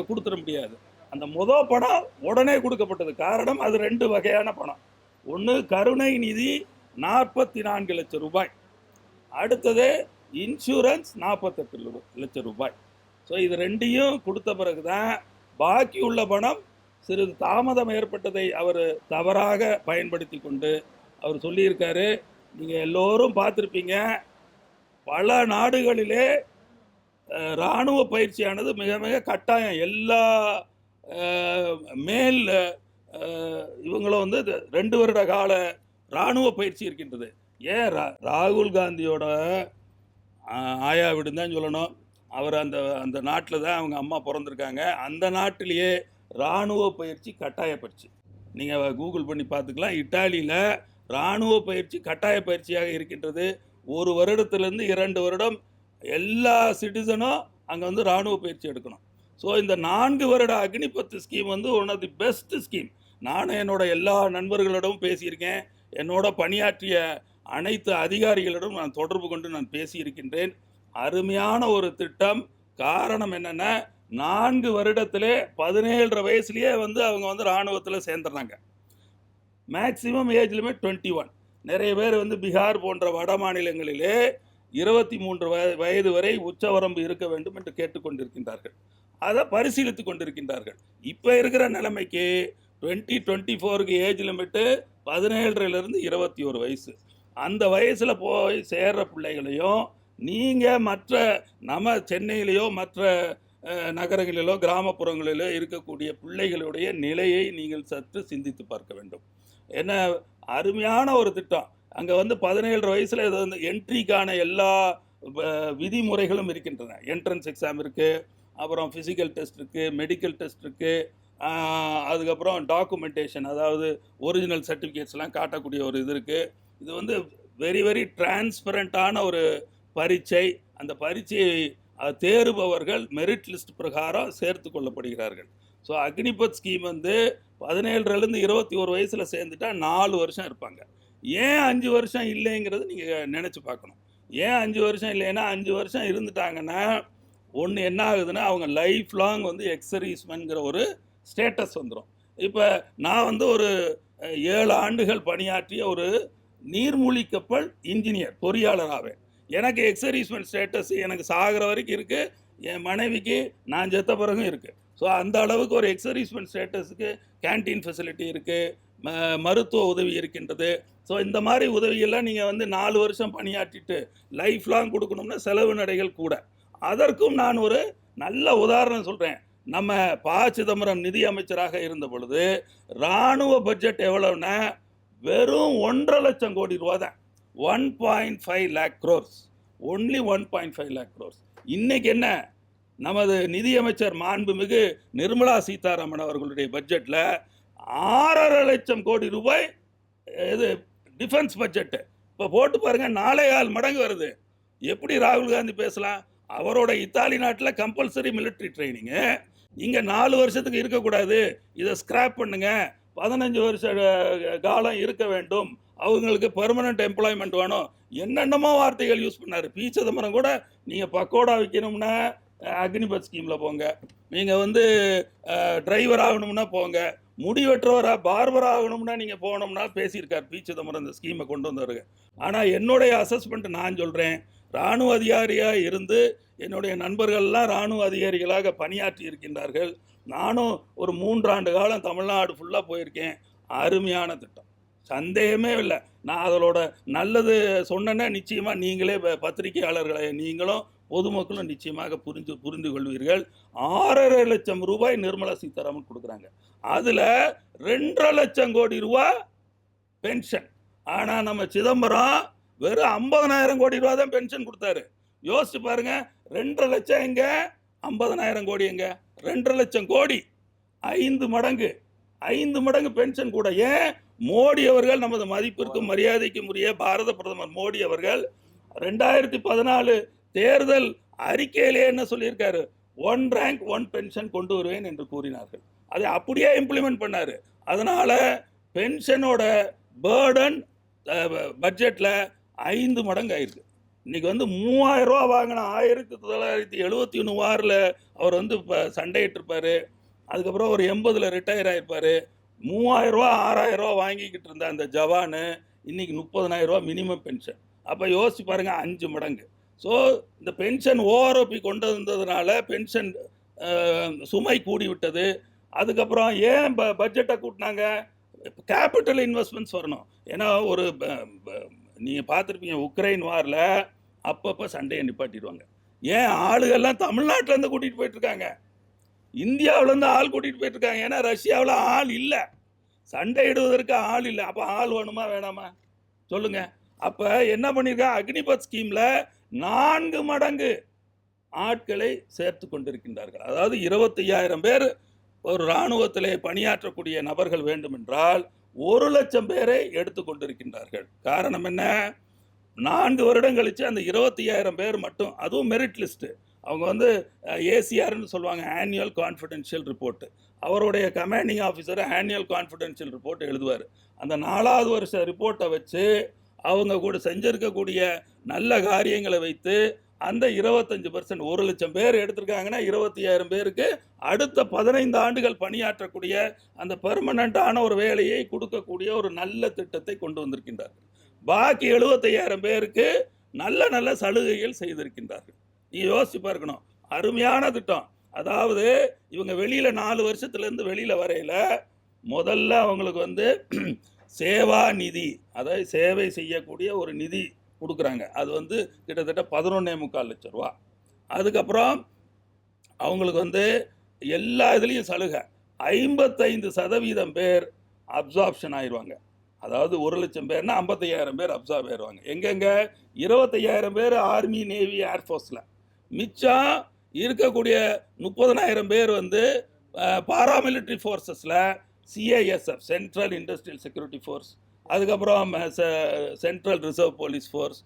கொடுத்துட முடியாது. அந்த பணம் உடனே கொடுக்கப்பட்டது. காரணம், அது 2 வகையான பணம். ஒன்று கருணை நிதி 44 லட்சம் ரூபாய், அடுத்தது இன்சூரன்ஸ் 48 லட்சம் ரூபாய். ஸோ இது 2ஐயும் கொடுத்த பிறகு தான் பாக்கி உள்ள பணம். சிறிது தாமதம் ஏற்பட்டதை அவர் தவறாக பயன்படுத்தி கொண்டு அவர் சொல்லியிருக்காரு. நீங்கள் எல்லோரும் பார்த்துருப்பீங்க, பல நாடுகளிலே இராணுவ பயிற்சியானது மிக மிக கட்டாயம். எல்லா மேல் இவங்களும் வந்து 2 வருட கால இராணுவ பயிற்சி இருக்கின்றது. ஏன் ராகுல் காந்தியோட ஆயா வீடுன்னு தான் சொல்லணும். அவர் அந்த நாட்டில் தான் அவங்க அம்மா பிறந்திருக்காங்க. அந்த நாட்டிலேயே இராணுவ பயிற்சி கட்டாய பயிற்சி. நீங்கள் கூகுள் பண்ணி பார்த்துக்கலாம். இட்டாலியில் இராணுவ பயிற்சி கட்டாய பயிற்சியாக இருக்கின்றது. 1 வருடத்திலேருந்து 2 வருடம் எல்லா சிட்டிசனும் அங்கே வந்து இராணுவ பயிற்சி எடுக்கணும். ஸோ இந்த 4 வருட அக்னிபத் ஸ்கீம் வந்து one of the best scheme. நானும் என்னோட எல்லா நண்பர்களிடமும் பேசியிருக்கேன். என்னோட பணியாற்றிய அனைத்து அதிகாரிகளிடம் நான் தொடர்பு கொண்டு நான் பேசியிருக்கின்றேன். அருமையான ஒரு திட்டம். காரணம் என்னென்னா, 4 வருடத்திலே 17 வயசுலேயே வந்து அவங்க வந்து இராணுவத்தில் சேர்ந்துடுறாங்க. Maximum age limit 21. நிறைய பேர் வந்து பீகார் போன்ற வட மாநிலங்களிலே 23 வயது வரை உச்சவரம்பு இருக்க வேண்டும் என்று கேட்டுக்கொண்டிருக்கின்றார்கள். அதை பரிசீலித்து கொண்டிருக்கின்றார்கள். இப்போ இருக்கிற நிலைமைக்கு 2024க்கு ஏஜ் லிமிட்டு 17லேருந்து 21 வயசு. அந்த வயசில் போய் சேர்கிற பிள்ளைகளையும் நீங்கள் மற்ற நம்ம சென்னையிலேயோ மற்ற நகரங்களிலோ கிராமப்புறங்களிலோ இருக்கக்கூடிய பிள்ளைகளுடைய நிலையை நீங்கள் சற்று சிந்தித்து பார்க்க வேண்டும். என்ன அருமையான ஒரு திட்டம். அங்கே வந்து 17 வயசில் இது வந்து என்ட்ரிக்கான எல்லா விதிமுறைகளும் இருக்கின்றன. என்ட்ரன்ஸ் எக்ஸாம் இருக்குது, அப்புறம் ஃபிசிக்கல் டெஸ்ட் இருக்குது, மெடிக்கல் டெஸ்ட் இருக்குது, அதுக்கப்புறம் டாக்குமெண்டேஷன், அதாவது ஒரிஜினல் சர்டிஃபிகேட்ஸ்லாம் காட்டக்கூடிய ஒரு இது இருக்குது. இது வந்து வெரி வெரி டிரான்ஸ்பரண்ட்டான ஒரு பரீட்சை. அந்த பரீட்சையை தேர்பவர்கள் மெரிட் லிஸ்ட் பிரகாரம் சேர்த்து கொள்ளப்படுகிறார்கள். ஸோ அக்னிபத் ஸ்கீம் வந்து 17லேருந்து 21 வயசில் சேர்ந்துட்டா 4 வருஷம் இருப்பாங்க. ஏன் 5 வருஷம் இல்லைங்கிறது நீங்கள் நினச்சி பார்க்கணும். ஏன் 5 வருஷம் இல்லைன்னா, 5 வருஷம் இருந்துட்டாங்கன்னா ஒன்று என்ன ஆகுதுன்னா, அவங்க லைஃப் லாங் வந்து எக்ஸர்வீஸ்மென்கிற ஒரு ஸ்டேட்டஸ் வந்துடும். இப்போ நான் வந்து ஒரு 7 ஆண்டுகள் பணியாற்றிய ஒரு நீர்மூழ்கி கப்பல் இன்ஜினியர், பொறியாளராகவே எனக்கு எக்ஸர்வீஸ்மென்ட் ஸ்டேட்டஸ் எனக்கு சாகிற வரைக்கும் இருக்குது. என் மனைவிக்கு நான் செத்த பிறகும் இருக்குது. ஸோ அந்த அளவுக்கு ஒரு எக்ஸர்வீஸ்மென்ட் ஸ்டேட்டஸுக்கு கேன்டீன் ஃபெசிலிட்டி இருக்குது, மருத்துவ உதவி இருக்கின்றது. ஸோ இந்த மாதிரி உதவியெல்லாம் நீங்கள் வந்து 4 வருஷம் பணியாற்றிட்டு லைஃப் லாங் கொடுக்கணும்னா செலவு நடைகள் கூட. அதற்கும் நான் ஒரு நல்ல உதாரணம் சொல்கிறேன். நம்ம ப. சிதம்பரம் நிதி அமைச்சராக இருந்த பொழுது இராணுவ பட்ஜெட் எவ்வளோன்னா வெறும் 1.5 லட்சம் கோடி ரூபா தான். 1.5 lakh crores, only 1.5 lakh crores. இன்னைக்கு என்ன, நமது நிதியமைச்சர் மாண்புமிகு நிர்மலா சீதாராமன் அவர்களுடைய பட்ஜெட்டில் 6.5 லட்சம் கோடி ரூபாய் இது டிஃபென்ஸ் பட்ஜெட்டு. இப்போ போட்டு பாருங்கள், 4.25 மடங்கு வருது. எப்படி ராகுல் காந்தி பேசலாம்? அவரோட இத்தாலி நாட்டில் கம்பல்சரி மிலிட்ரி ட்ரைனிங்கு, இங்கே 4 வருஷத்துக்கு இருக்கக்கூடாது, இதை ஸ்கிராப் பண்ணுங்க, 15 வருஷ காலம் இருக்க வேண்டும், அவங்களுக்கு பெர்மனன்ட் எம்ப்ளாய்மெண்ட் வேணும், என்னென்னமோ வார்த்தைகள் யூஸ் பண்ணார். பி சிதம்பரம் கூட நீங்கள் பக்கோடா விற்கணும்னா அக்னிபத் ஸ்கீமில் போங்க, நீங்கள் வந்து டிரைவர் ஆகணும்னா போங்க, முடி வெட்டுறவரா பார்பர் ஆகணும்னா நீங்கள் போகணும்னா பேசியிருக்கார் பி சிதம்பரம் இந்த ஸ்கீமை கொண்டு வந்தவருங்க. ஆனால் என்னுடைய அசஸ்மெண்ட் நான் சொல்கிறேன், இராணுவ அதிகாரியாக இருந்து என்னுடைய நண்பர்கள்லாம் இராணுவ அதிகாரிகளாக பணியாற்றி இருக்கின்றார்கள். நானும் ஒரு 3 ஆண்டு காலம் தமிழ்நாடு ஃபுல்லாக போயிருக்கேன். அருமையான திட்டம், சந்தேகமே இல்லை. நான் அதோட நல்லது சொன்னேன்னா நிச்சயமாக நீங்களே பத்திரிகையாளர்களை நீங்களும் பொதுமக்களும் நிச்சயமாக புரிந்து கொள்வீர்கள். 6.5 லட்சம் ரூபாய் நிர்மலா சீதாராமன் கொடுக்குறாங்க. அதில் 2.5 லட்சம் கோடி ரூபா பென்ஷன். ஆனால் நம்ம சிதம்பரம் வெறும் 50,000 கோடி ரூபா தான் பென்ஷன் கொடுத்தாரு. யோசிச்சு பாருங்க, 2.5 லட்சம் எங்க, 50,000 கோடி எங்க? 2.5 லட்சம் கோடி, 5 மடங்கு பென்ஷன் கூட. ஏன்? மோடி அவர்கள், நமது மதிப்பிற்கும் மரியாதைக்கும் உரிய பாரத பிரதமர் மோடி அவர்கள் 2014 தேர்தல் அறிக்கையிலே என்ன சொல்லியிருக்காரு? 1 ரேங்க் 1 பென்ஷன் கொண்டு வருவேன் என்று கூறினார்கள். அதை அப்படியே இம்ப்ளிமெண்ட் பண்ணாரு. அதனால பென்ஷனோட பேர்டன் பட்ஜெட்டில் 5 மடங்கு ஆயிருக்கு. இன்னைக்கு வந்து 3,000 ரூபா வாங்கின 1971 அவர் வந்து இப்போ சண்டையிட்டிருப்பார். அதுக்கப்புறம் ஒரு 80 ரிட்டையர் ஆகிருப்பார். 3,000 ரூபா 6,000 ரூபா வாங்கிக்கிட்டு இருந்த அந்த ஜவானு இன்னைக்கு 30,000 ரூபா மினிமம் பென்ஷன். அப்போ யோசிச்சு பாருங்க, 5 மடங்கு. ஸோ இந்த பென்ஷன் ஓஆர்ஓபி கொண்டு வந்ததுனால பென்ஷன் சுமை கூடி விட்டது. அதுக்கப்புறம் ஏன் பட்ஜெட்டை கூட்டினாங்க? கேபிட்டல் இன்வெஸ்ட்மெண்ட்ஸ் வரணும். ஏன்னா ஒரு நீங்கள் பார்த்துருப்பீங்க, உக்ரைன் வாரில் அப்பப்போ சண்டையை நிப்பாட்டிடுவாங்க. ஏன்? ஆளுகள்லாம் தமிழ்நாட்டிலேருந்து கூட்டிகிட்டு போயிட்டுருக்காங்க, இந்தியாவிலேருந்து ஆள் கூட்டிகிட்டு போயிட்டுருக்காங்க. ஏன்னா ரஷ்யாவில் ஆள் இல்லை, சண்டையிடுவதற்கு ஆள் இல்லை. அப்போ ஆள் வேணுமா வேணாமா சொல்லுங்கள்? அப்போ என்ன பண்ணியிருக்காங்க? அக்னிபத் ஸ்கீமில் 4 மடங்கு ஆட்களை சேர்த்து கொண்டிருக்கின்றார்கள். அதாவது 25,000 பேர் ஒரு இராணுவத்திலே பணியாற்றக்கூடிய நபர்கள் வேண்டுமென்றால் 1 லட்சம் பேரை எடுத்து கொண்டிருக்கின்றார்கள். காரணம் என்ன? 4 வருடம் கழித்து அந்த 25,000 பேர் மட்டும், அதுவும் மெரிட் லிஸ்ட்டு, அவங்க வந்து ஏசிஆர்னு சொல்லுவாங்க, ஆனுவல் கான்ஃபிடென்ஷியல் ரிப்போர்ட்டு. அவருடைய commanding officer annual confidential report எழுதுவார். அந்த 4வது வருஷ ரிப்போர்ட்டை வச்சு அவங்க கூட செஞ்சிருக்கக்கூடிய நல்ல காரியங்களை வைத்து அந்த 25%, 1 லட்சம் பேர் எடுத்திருக்காங்கன்னா 25,000 பேருக்கு அடுத்த 15 ஆண்டுகள் பணியாற்றக்கூடிய அந்த பெர்மனண்ட்டான ஒரு வேலையை கொடுக்கக்கூடிய ஒரு நல்ல திட்டத்தை கொண்டு வந்திருக்கின்றார்கள். பாக்கி 75,000 பேருக்கு நல்ல நல்ல சலுகைகள் செய்திருக்கின்றார்கள். நீ யோசிச்சு பார்க்கணும், அருமையான திட்டம். அதாவது இவங்க வெளியில் 4 வருஷத்துலேருந்து வெளியில் வரையில் முதல்ல அவங்களுக்கு வந்து சேவா நிதி, அதாவது சேவை செய்யக்கூடிய ஒரு நிதி கொடுக்குறாங்க. அது வந்து கிட்டத்தட்ட 11.25 லட்சம் ரூபா. அதுக்கப்புறம் அவங்களுக்கு வந்து எல்லா இதுலேயும் சலுகை. 55% பேர் அப்சார்ப்ஷன் ஆயிடுவாங்க. அதாவது 1 லட்சம் பேர்னா 55,000 பேர் அப்சார்ப் ஆயிடுவாங்க. எங்கெங்க? 25,000 பேர் ஆர்மி, நேவி, ஏர்ஃபோர்ஸில். மிச்சம் இருக்கக்கூடிய 30,000 பேர் வந்து பாராமிலிட்ரி ஃபோர்ஸஸில், CISF, central industrial security force, அதுக்கப்புறம் central reserve police force,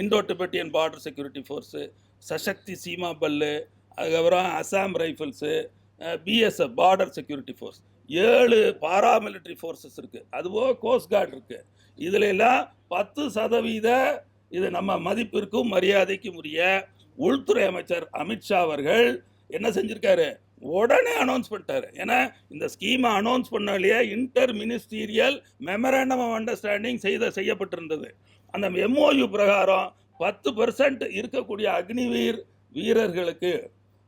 Indo Tibetan border security force, சசக்தி சீமா பல்லு, அதுக்கப்புறம் Assam rifles, BSF border security force, 7 paramilitary forces இருக்குது. அதுபோக கோஸ்ட் கார்டு இருக்குது. இதில் எல்லாம் 10% இது நம்ம மதிப்பிற்கும் மரியாதைக்கும் உரிய உள்துறை அமைச்சர் அமித்ஷா அவர்கள் என்ன செஞ்சுருக்காரு? உடனே அனௌன்ஸ் பண்ணிட்டாரு. ஏன்னா இந்த ஸ்கீமை அனௌன்ஸ் பண்ணலையே inter ministerial memorandum of understanding செய்யப்பட்டிருந்தது. அந்த எம்ஓயு பிரகாரம் 10% இருக்கக்கூடிய அக்னிவீர் வீரர்களுக்கு,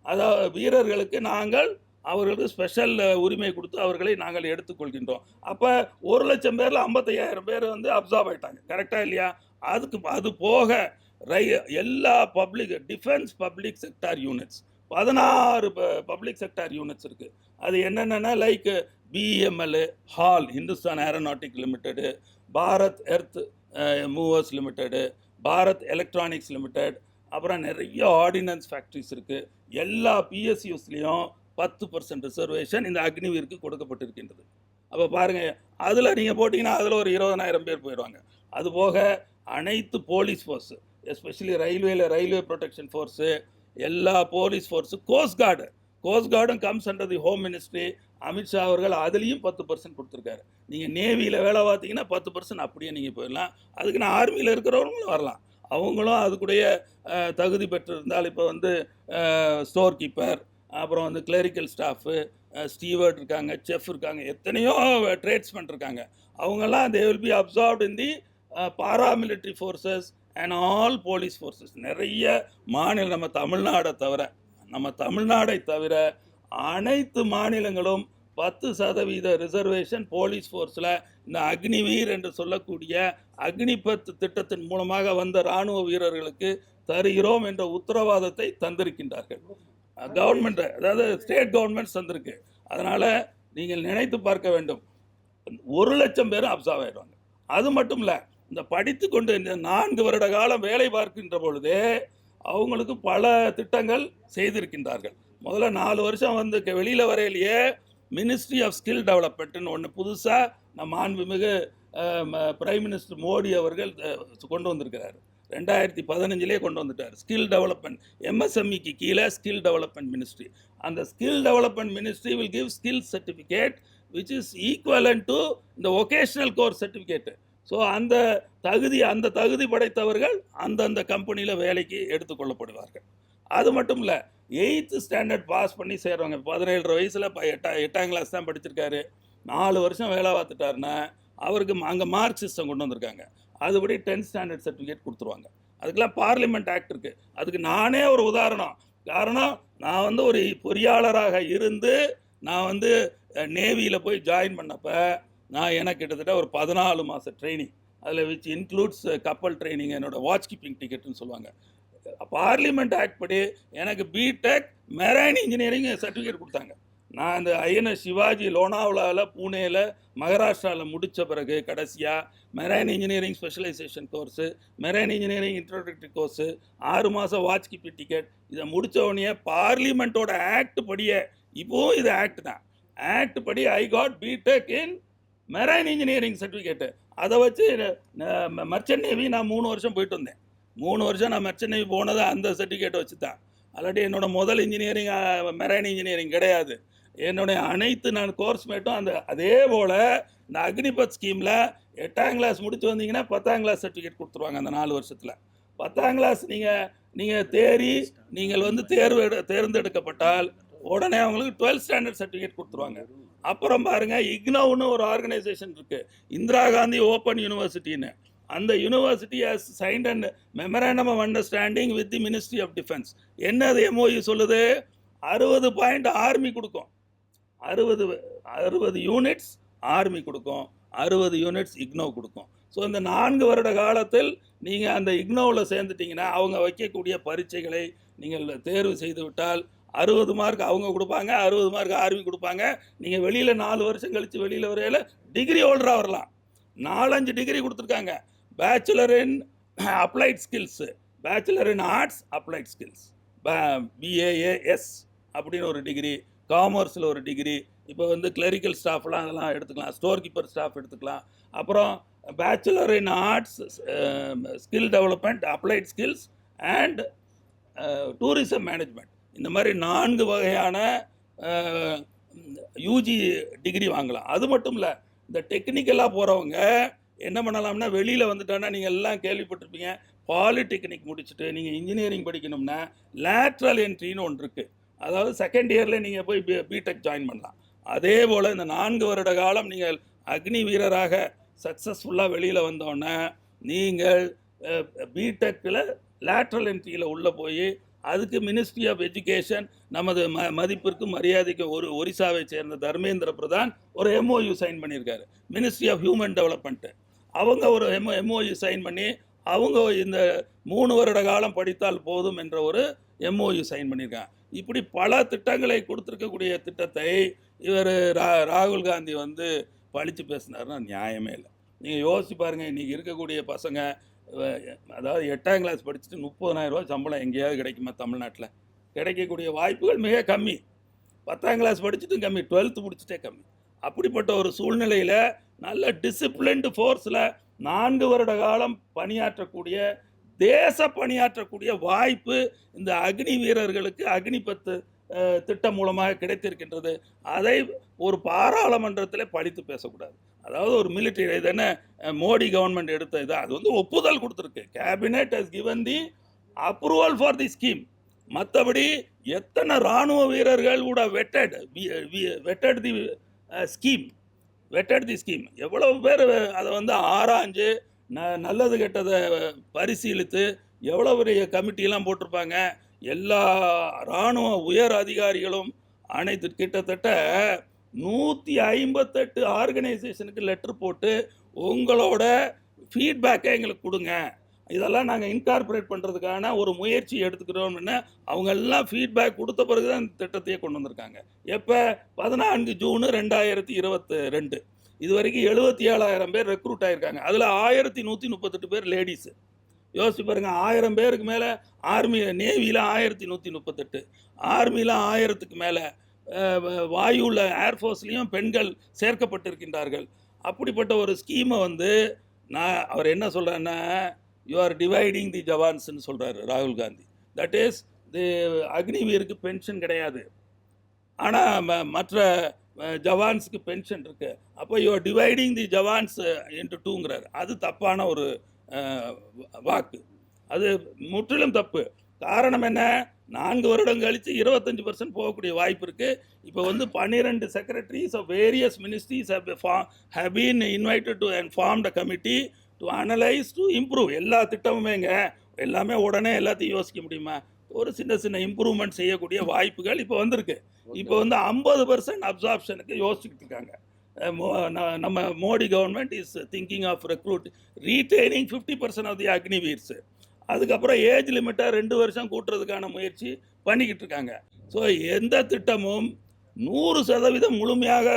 அதாவது வீரர்களுக்கு நாங்கள் அவர்களுக்கு ஸ்பெஷல் உரிமை கொடுத்து அவர்களை நாங்கள் எடுத்துக்கொள்கின்றோம். அப்போ 1 லட்சம் பேரில் 55,000 பேர் வந்து அப்சார்ப் ஆகிட்டாங்க. கரெக்டாக இல்லையா? அது போக எல்லா defence public sector units 16 public sector units இருக்குது. அது என்னென்னா like PML, hall, Hindustan aeronautic limited, Bharat earth movers limited, Bharat electronics limited, அப்புறம் நிறைய ஆர்டினன்ஸ் ஃபேக்ட்ரிஸ் இருக்குது. எல்லா பிஎஸ்யூஸ்லேயும் 10% ரிசர்வேஷன் இந்த அக்னிவீருக்கு கொடுக்கப்பட்டிருக்கின்றது. அப்போ பாருங்கள், அதில் நீங்கள் போட்டிங்கன்னா அதில் ஒரு 20,000 பேர் போயிடுவாங்க. அதுபோக அனைத்து police force, especially railway protection force, எல்லா police force, coast guard, coast கார்டும் comes under the home ministry. Amit Shah அவர்கள் அதுலேயும் 10% கொடுத்துருக்காரு. நீங்கள் நேவியில் வேலை பார்த்தீங்கன்னா 10% அப்படியே நீங்கள் போயிடலாம். அதுக்கு நான் ஆர்மியில் இருக்கிறவங்களும் வரலாம். அவங்களும் அதுக்குடைய தகுதி பெற்றிருந்தால் இப்போ வந்து ஸ்டோர் கீப்பர், அப்புறம் வந்து கிளரிக்கல் ஸ்டாஃபு, ஸ்டீவர்ட் இருக்காங்க, செஃப் இருக்காங்க, எத்தனையோ ட்ரேட்ஸ்மென் இருக்காங்க. அவங்கெல்லாம் they will be absorbed in the paramilitary forces and all police forces. நிறைய மாநிலம் நம்ம தமிழ்நாடை தவிர அனைத்து மாநிலங்களும் 10% ரிசர்வேஷன் போலீஸ் ஃபோர்ஸில் இந்த அக்னிவீர் என்று சொல்லக்கூடிய அக்னிபத் திட்டத்தின் மூலமாக வந்த இராணுவ வீரர்களுக்கு தருகிறோம் என்ற உத்தரவாதத்தை தந்திருக்கின்றார்கள். கவர்மெண்ட், அதாவது ஸ்டேட் கவர்மெண்ட்ஸ் தந்திருக்கு. அதனால் நீங்கள் நினைத்து பார்க்க வேண்டும், 1,00,000 பேரும் அப்சார்வ் ஆகிடுவாங்க. அது மட்டும் இல்லை, இந்த படித்து கொண்டு இந்த 4 வருட காலம் வேலை பார்க்கின்ற பொழுதே அவங்களுக்கு பல திட்டங்கள் செய்திருக்கின்றார்கள். முதல்ல 4 வருஷம் வந்து வெளியில் வரையிலேயே மினிஸ்ட்ரி ஆஃப் ஸ்கில் டெவலப்மெண்ட்னு ஒன்று புதுசாக நம்ம மாண்புமிகு பிரைம் மினிஸ்டர் மோடி அவர்கள் கொண்டு வந்திருக்கிறார். 2015 கொண்டு வந்துட்டார். ஸ்கில் டெவலப்மெண்ட், MSMEக்கு கீழே ஸ்கில் டெவலப்மெண்ட் மினிஸ்ட்ரி. அந்த skill development ministry will give skill certificate which is equivalent to இந்த ஒகேஷ்னல் கோர்ஸ் சர்டிஃபிகேட்டு. ஸோ அந்த தகுதி படைத்தவர்கள் அந்தந்த கம்பெனியில் வேலைக்கு எடுத்துக்கொள்ளப்படுவார்கள். அது மட்டும் இல்லை, 8th ஸ்டாண்டர்ட் பாஸ் பண்ணி சேர்றவங்க, 17 வயசில் 8ஆம் கிளாஸ் தான் படிச்சிருக்காரு, 4 வருஷம் வேலை பார்த்துட்டாருன்னா அவருக்கு அங்கே மார்க் சிஸ்டம் கொண்டு வந்திருக்காங்க. அதுபடி 10th ஸ்டாண்டர்ட் சர்டிஃபிகேட் கொடுத்துருவாங்க. அதுக்கெல்லாம் பார்லிமெண்ட் ஆக்ட் இருக்குது. அதுக்கு நானே ஒரு உதாரணம். காரணம், நான் வந்து ஒரு பொறியாளராக இருந்து நான் வந்து நேவியில் போய் ஜாயின் பண்ணப்போ எனக்கு கிட்டத்தட்ட ஒரு 14 மாத ட்ரைனிங், அதில் விச் இன்க்ளூட்ஸ் கப்பல் ட்ரைனிங், என்னோட வாட்ச் கீப்பிங் டிக்கெட்டுன்னு சொல்லுவாங்க. பார்லிமெண்ட் ஆக்ட் படி எனக்கு பிடெக் மெரைன் இன்ஜினியரிங் சர்டிஃபிகேட் கொடுத்தாங்க. நான் அந்த INS சிவாஜி லோனாவலாவில், பூனேயில், மகாராஷ்டிராவில் முடித்த பிறகு கடைசியாக marine engineering specialisation course, marine engineering introductory course, 6 மாதம் வாட்ச் கீப்பிங் டிக்கெட், இதை முடித்த உடனே பார்லிமெண்ட்டோட ஆக்ட் படியே, இப்போவும் இது ஆக்ட் தான், ஆக்ட் படி I got BTech in marine engineering certificate. அதை வச்சு மர்ச்சன்ட் நேவி நான் 3 வருஷம் போயிட்டு வந்தேன். 3 வருஷம் நான் மர்ச்சன்ட் நேவி போனதை அந்த சர்டிஃபிகேட்டை வச்சு தான். அல்லாட்டி என்னோட முதல் இன்ஜினியரிங் மெரைன் இன்ஜினியரிங் கிடையாது. என்னுடைய அனைத்து நான் கோர்ஸ் மேட்டும் அதே போல் இந்த அக்னிபத் ஸ்கீமில் 8ஆம் கிளாஸ் முடிச்சு வந்தீங்கன்னா 10ஆம் கிளாஸ் சர்டிஃபிகேட் கொடுத்துருவாங்க. அந்த 4 வருஷத்தில் 10ஆம் கிளாஸ் நீங்கள் நீங்கள் வந்து தேர்ந்தெடுக்கப்பட்டால் உடனே அவங்களுக்கு 12th ஸ்டாண்டர்ட் சர்டிஃபிகேட் கொடுத்துருவாங்க. அப்புறம் பாருங்கள், இக்னோன்னு ஒரு ஆர்கனைசேஷன் இருக்குது, இந்திரா காந்தி ஓப்பன் யூனிவர்சிட்டின்னு. அந்த university has signed and memorandum of understanding with the ministry of defence. என்னது MOU சொல்லுது? 60 பாயிண்ட் ஆர்மி கொடுக்கும், 60 யூனிட்ஸ் ஆர்மி கொடுக்கும், 60 யூனிட்ஸ் இக்னோ கொடுக்கும். ஸோ இந்த 4 வருட காலத்தில் நீங்கள் அந்த இக்னோவில் சேர்ந்துட்டிங்கன்னா அவங்க வைக்கக்கூடிய பரீட்சைகளை நீங்கள் தேர்வு செய்து விட்டால் 60 மார்க் அவங்க கொடுப்பாங்க, 60 மார்க் ஆர்மி கொடுப்பாங்க. நீங்கள் வெளியில் 4 வருஷம் கழித்து வெளியில் வரையில் டிகிரி ஹோல்டராக வரலாம். 4-5 டிகிரி கொடுத்துருக்காங்க. பேச்சுலர் இன் அப்ளைட் ஸ்கில்ஸு, பேச்சுலர் இன் ஆர்ட்ஸ் அப்ளைட் ஸ்கில்ஸ், BAAS அப்படின்னு ஒரு டிகிரி, காமர்ஸில் ஒரு டிகிரி. இப்போ வந்து கிளரிக்கல் ஸ்டாஃப்லாம் அதெல்லாம் எடுத்துக்கலாம், ஸ்டோர் கீப்பர் ஸ்டாஃப் எடுத்துக்கலாம். அப்புறம் bachelor in arts, skill development, applied skills and tourism management. இந்த மாதிரி 4 வகையான UG டிகிரி வாங்கலாம். அது மட்டும் இல்லை, இந்த டெக்னிக்கலாக போகிறவங்க என்ன பண்ணலாம்னா, வெளியில் வந்துட்டோன்னா நீங்கள் எல்லாம் கேள்விப்பட்டிருப்பீங்க, பாலிடெக்னிக் முடிச்சுட்டு நீங்கள் இன்ஜினியரிங் படிக்கணும்னா லேட்ரல் என்ட்ரின்னு ஒன்று இருக்குது. அதாவது செகண்ட் இயரில் நீங்கள் போய் பிடெக் ஜாயின் பண்ணலாம். அதே போல் இந்த 4 வருட காலம் நீங்கள் அக்னி வீரராக சக்ஸஸ்ஃபுல்லாக வெளியில் வந்தோடனே நீங்கள் பிடெக்கில் லேட்ரல் என்ட்ரியில் உள்ளே போய் அதுக்கு மினிஸ்ட்ரி ஆஃப் எஜுகேஷன், நமது மதிப்பிற்கு மரியாதைக்கு ஒரிசாவை சேர்ந்த தர்மேந்திர பிரதான் ஒரு MOU சைன் பண்ணியிருக்காரு. மினிஸ்ட்ரி ஆஃப் ஹியூமன் டெவலப்மெண்ட்டு அவங்க ஒரு MOU சைன் பண்ணி அவங்க இந்த 3 வருட காலம் படித்தால் போதும் என்ற ஒரு MOU சைன் பண்ணியிருக்காங்க. இப்படி பல திட்டங்களை கொடுத்துருக்கக்கூடிய திட்டத்தை இவர் ராகுல் காந்தி வந்து பழித்து பேசினார்னா நியாயமே இல்லை. நீங்கள் யோசிச்சு பாருங்கள், இன்றைக்கி இருக்கக்கூடிய பசங்க, அதாவது 8ஆம் கிளாஸ் படிச்சுட்டு 30,000 ரூபா சம்பளம் எங்கேயாவது கிடைக்குமா? தமிழ்நாட்டில் கிடைக்கக்கூடிய வாய்ப்புகள் மிக கம்மி. 10ஆம் கிளாஸ் படிச்சுட்டும் கம்மி, 12th முடிச்சுட்டே கம்மி. அப்படிப்பட்ட ஒரு சூழ்நிலையில் நல்ல டிசிப்ளின்டு ஃபோர்ஸில் 4 வருட காலம் பணியாற்றக்கூடிய வாய்ப்பு இந்த அக்னி வீரர்களுக்கு, அக்னிபத்து திட்டம் மூலமாக கிடைத்திருக்கின்றது. அதை ஒரு பாராளுமன்றத்தில் படித்து பேசக்கூடாது. அதாவது ஒரு மிலிட்டரி இது என்ன மோடி கவர்மெண்ட் எடுத்த இது, அது வந்து ஒப்புதல் கொடுத்துருக்கு. Cabinet has given the approval for the scheme. மற்றபடி எத்தனை இராணுவ வீரர்கள் கூட வெட்டட் தி ஸ்கீம் எவ்வளவு பேர் அதை வந்து ஆராய்ஞ்சு நல்லது கெட்டதை பரிசீலித்து எவ்வளோ பெரிய கமிட்டியெல்லாம் போட்டிருப்பாங்க. எல்லா இராணுவ உயர் அதிகாரிகளும் அனைத்து கிட்டத்தட்ட 158 ஆர்கனைசேஷனுக்கு லெட்டர் போட்டு உங்களோட ஃபீட்பேக்கை எங்களுக்கு கொடுங்க, இதெல்லாம் நாங்கள் இன்கார்பரேட் பண்ணுறதுக்கான ஒரு முயற்சி எடுத்துக்கிறோம்னு அவங்க எல்லாம் ஃபீட்பேக் கொடுத்த பிறகு தான் இந்த திட்டத்தையே கொண்டு வந்திருக்காங்க. எப்போ 14 ஜூன் 2022 இது வரைக்கும் 77,000 பேர் ரெக்ரூட் ஆகியிருக்காங்க. அதில் 1138 பேர் லேடிஸு. யோசிச்சு பாருங்கள், 1000 பேருக்கு மேலே ஆர்மி நேவியில் 1138, ஆர்மியில் 1000க்கு மேலே, வாயுவில் ஏர்ஃபோர்ஸ்லேயும் பெண்கள் சேர்க்கப்பட்டிருக்கின்றார்கள். அப்படிப்பட்ட ஒரு ஸ்கீமை வந்து அவர் என்ன சொல்கிறேன்னா, யூ ஆர் டிவைடிங் தி ஜவான்ஸ்ன்னு சொல்கிறாரு ராகுல் காந்தி. தட் இஸ் தி அக்னிவீருக்கு பென்ஷன் கிடையாது, ஆனால் மற்ற ஜவான்ஸுக்கு பென்ஷன் இருக்கு. அப்போ you are dividing the jawans into டூங்கிறார். அது தப்பான ஒரு வாக்கு, அது முற்றிலும் தப்பு. காரணம் என்ன, 4 வருடம் கழித்து 25% போகக்கூடிய வாய்ப்பு இருக்குது. இப்போ வந்து 12 secretaries of various ministries have been invited to and formed a committee to analyze to improve. எல்லா திட்டமுமேங்க எல்லாமே உடனே எல்லாத்தையும் யோசிக்க முடியுமா? ஒரு சின்ன சின்ன இம்ப்ரூவ்மெண்ட் செய்யக்கூடிய வாய்ப்புகள் இப்போ வந்திருக்கு. இப்போ வந்து 50% அப்சார்ப்ஷனுக்கு யோசிச்சுக்கிட்டு இருக்காங்க. நம்ம Modi government is thinking of retaining 50% of the Agniveers. அதுக்கப்புறம் ஏஜ் லிமிட்டை 2 வருஷம் கூட்டுறதுக்கான முயற்சி பண்ணிக்கிட்டு இருக்காங்க. ஸோ எந்த திட்டமும் 100% முழுமையாக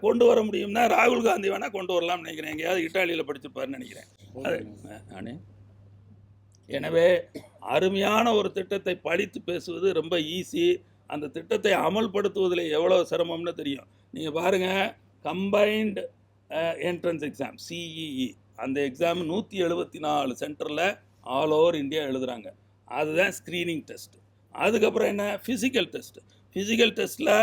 கொண்டு வர முடியும்னா ராகுல் காந்தி வேணால் கொண்டு வரலாம்னு நினைக்கிறேன். எங்கேயாவது இட்டாலியில் படிச்சிருப்பாருன்னு நினைக்கிறேன். அது எனவே அருமையான ஒரு திட்டத்தை படித்து பேசுவது ரொம்ப ஈஸி. அந்த திட்டத்தை அமல்படுத்துவதில் எவ்வளோ சிரமம்னு தெரியும். நீங்கள் பாருங்கள், கம்பைன்டு என்ட்ரன்ஸ் எக்ஸாம் CEE, அந்த எக்ஸாம் 174 சென்டரில் ஆல் ஓவர் இந்தியா எழுதுகிறாங்க. அதுதான் ஸ்க்ரீனிங் டெஸ்ட். அதுக்கப்புறம் என்ன, ஃபிசிக்கல் டெஸ்ட்டில்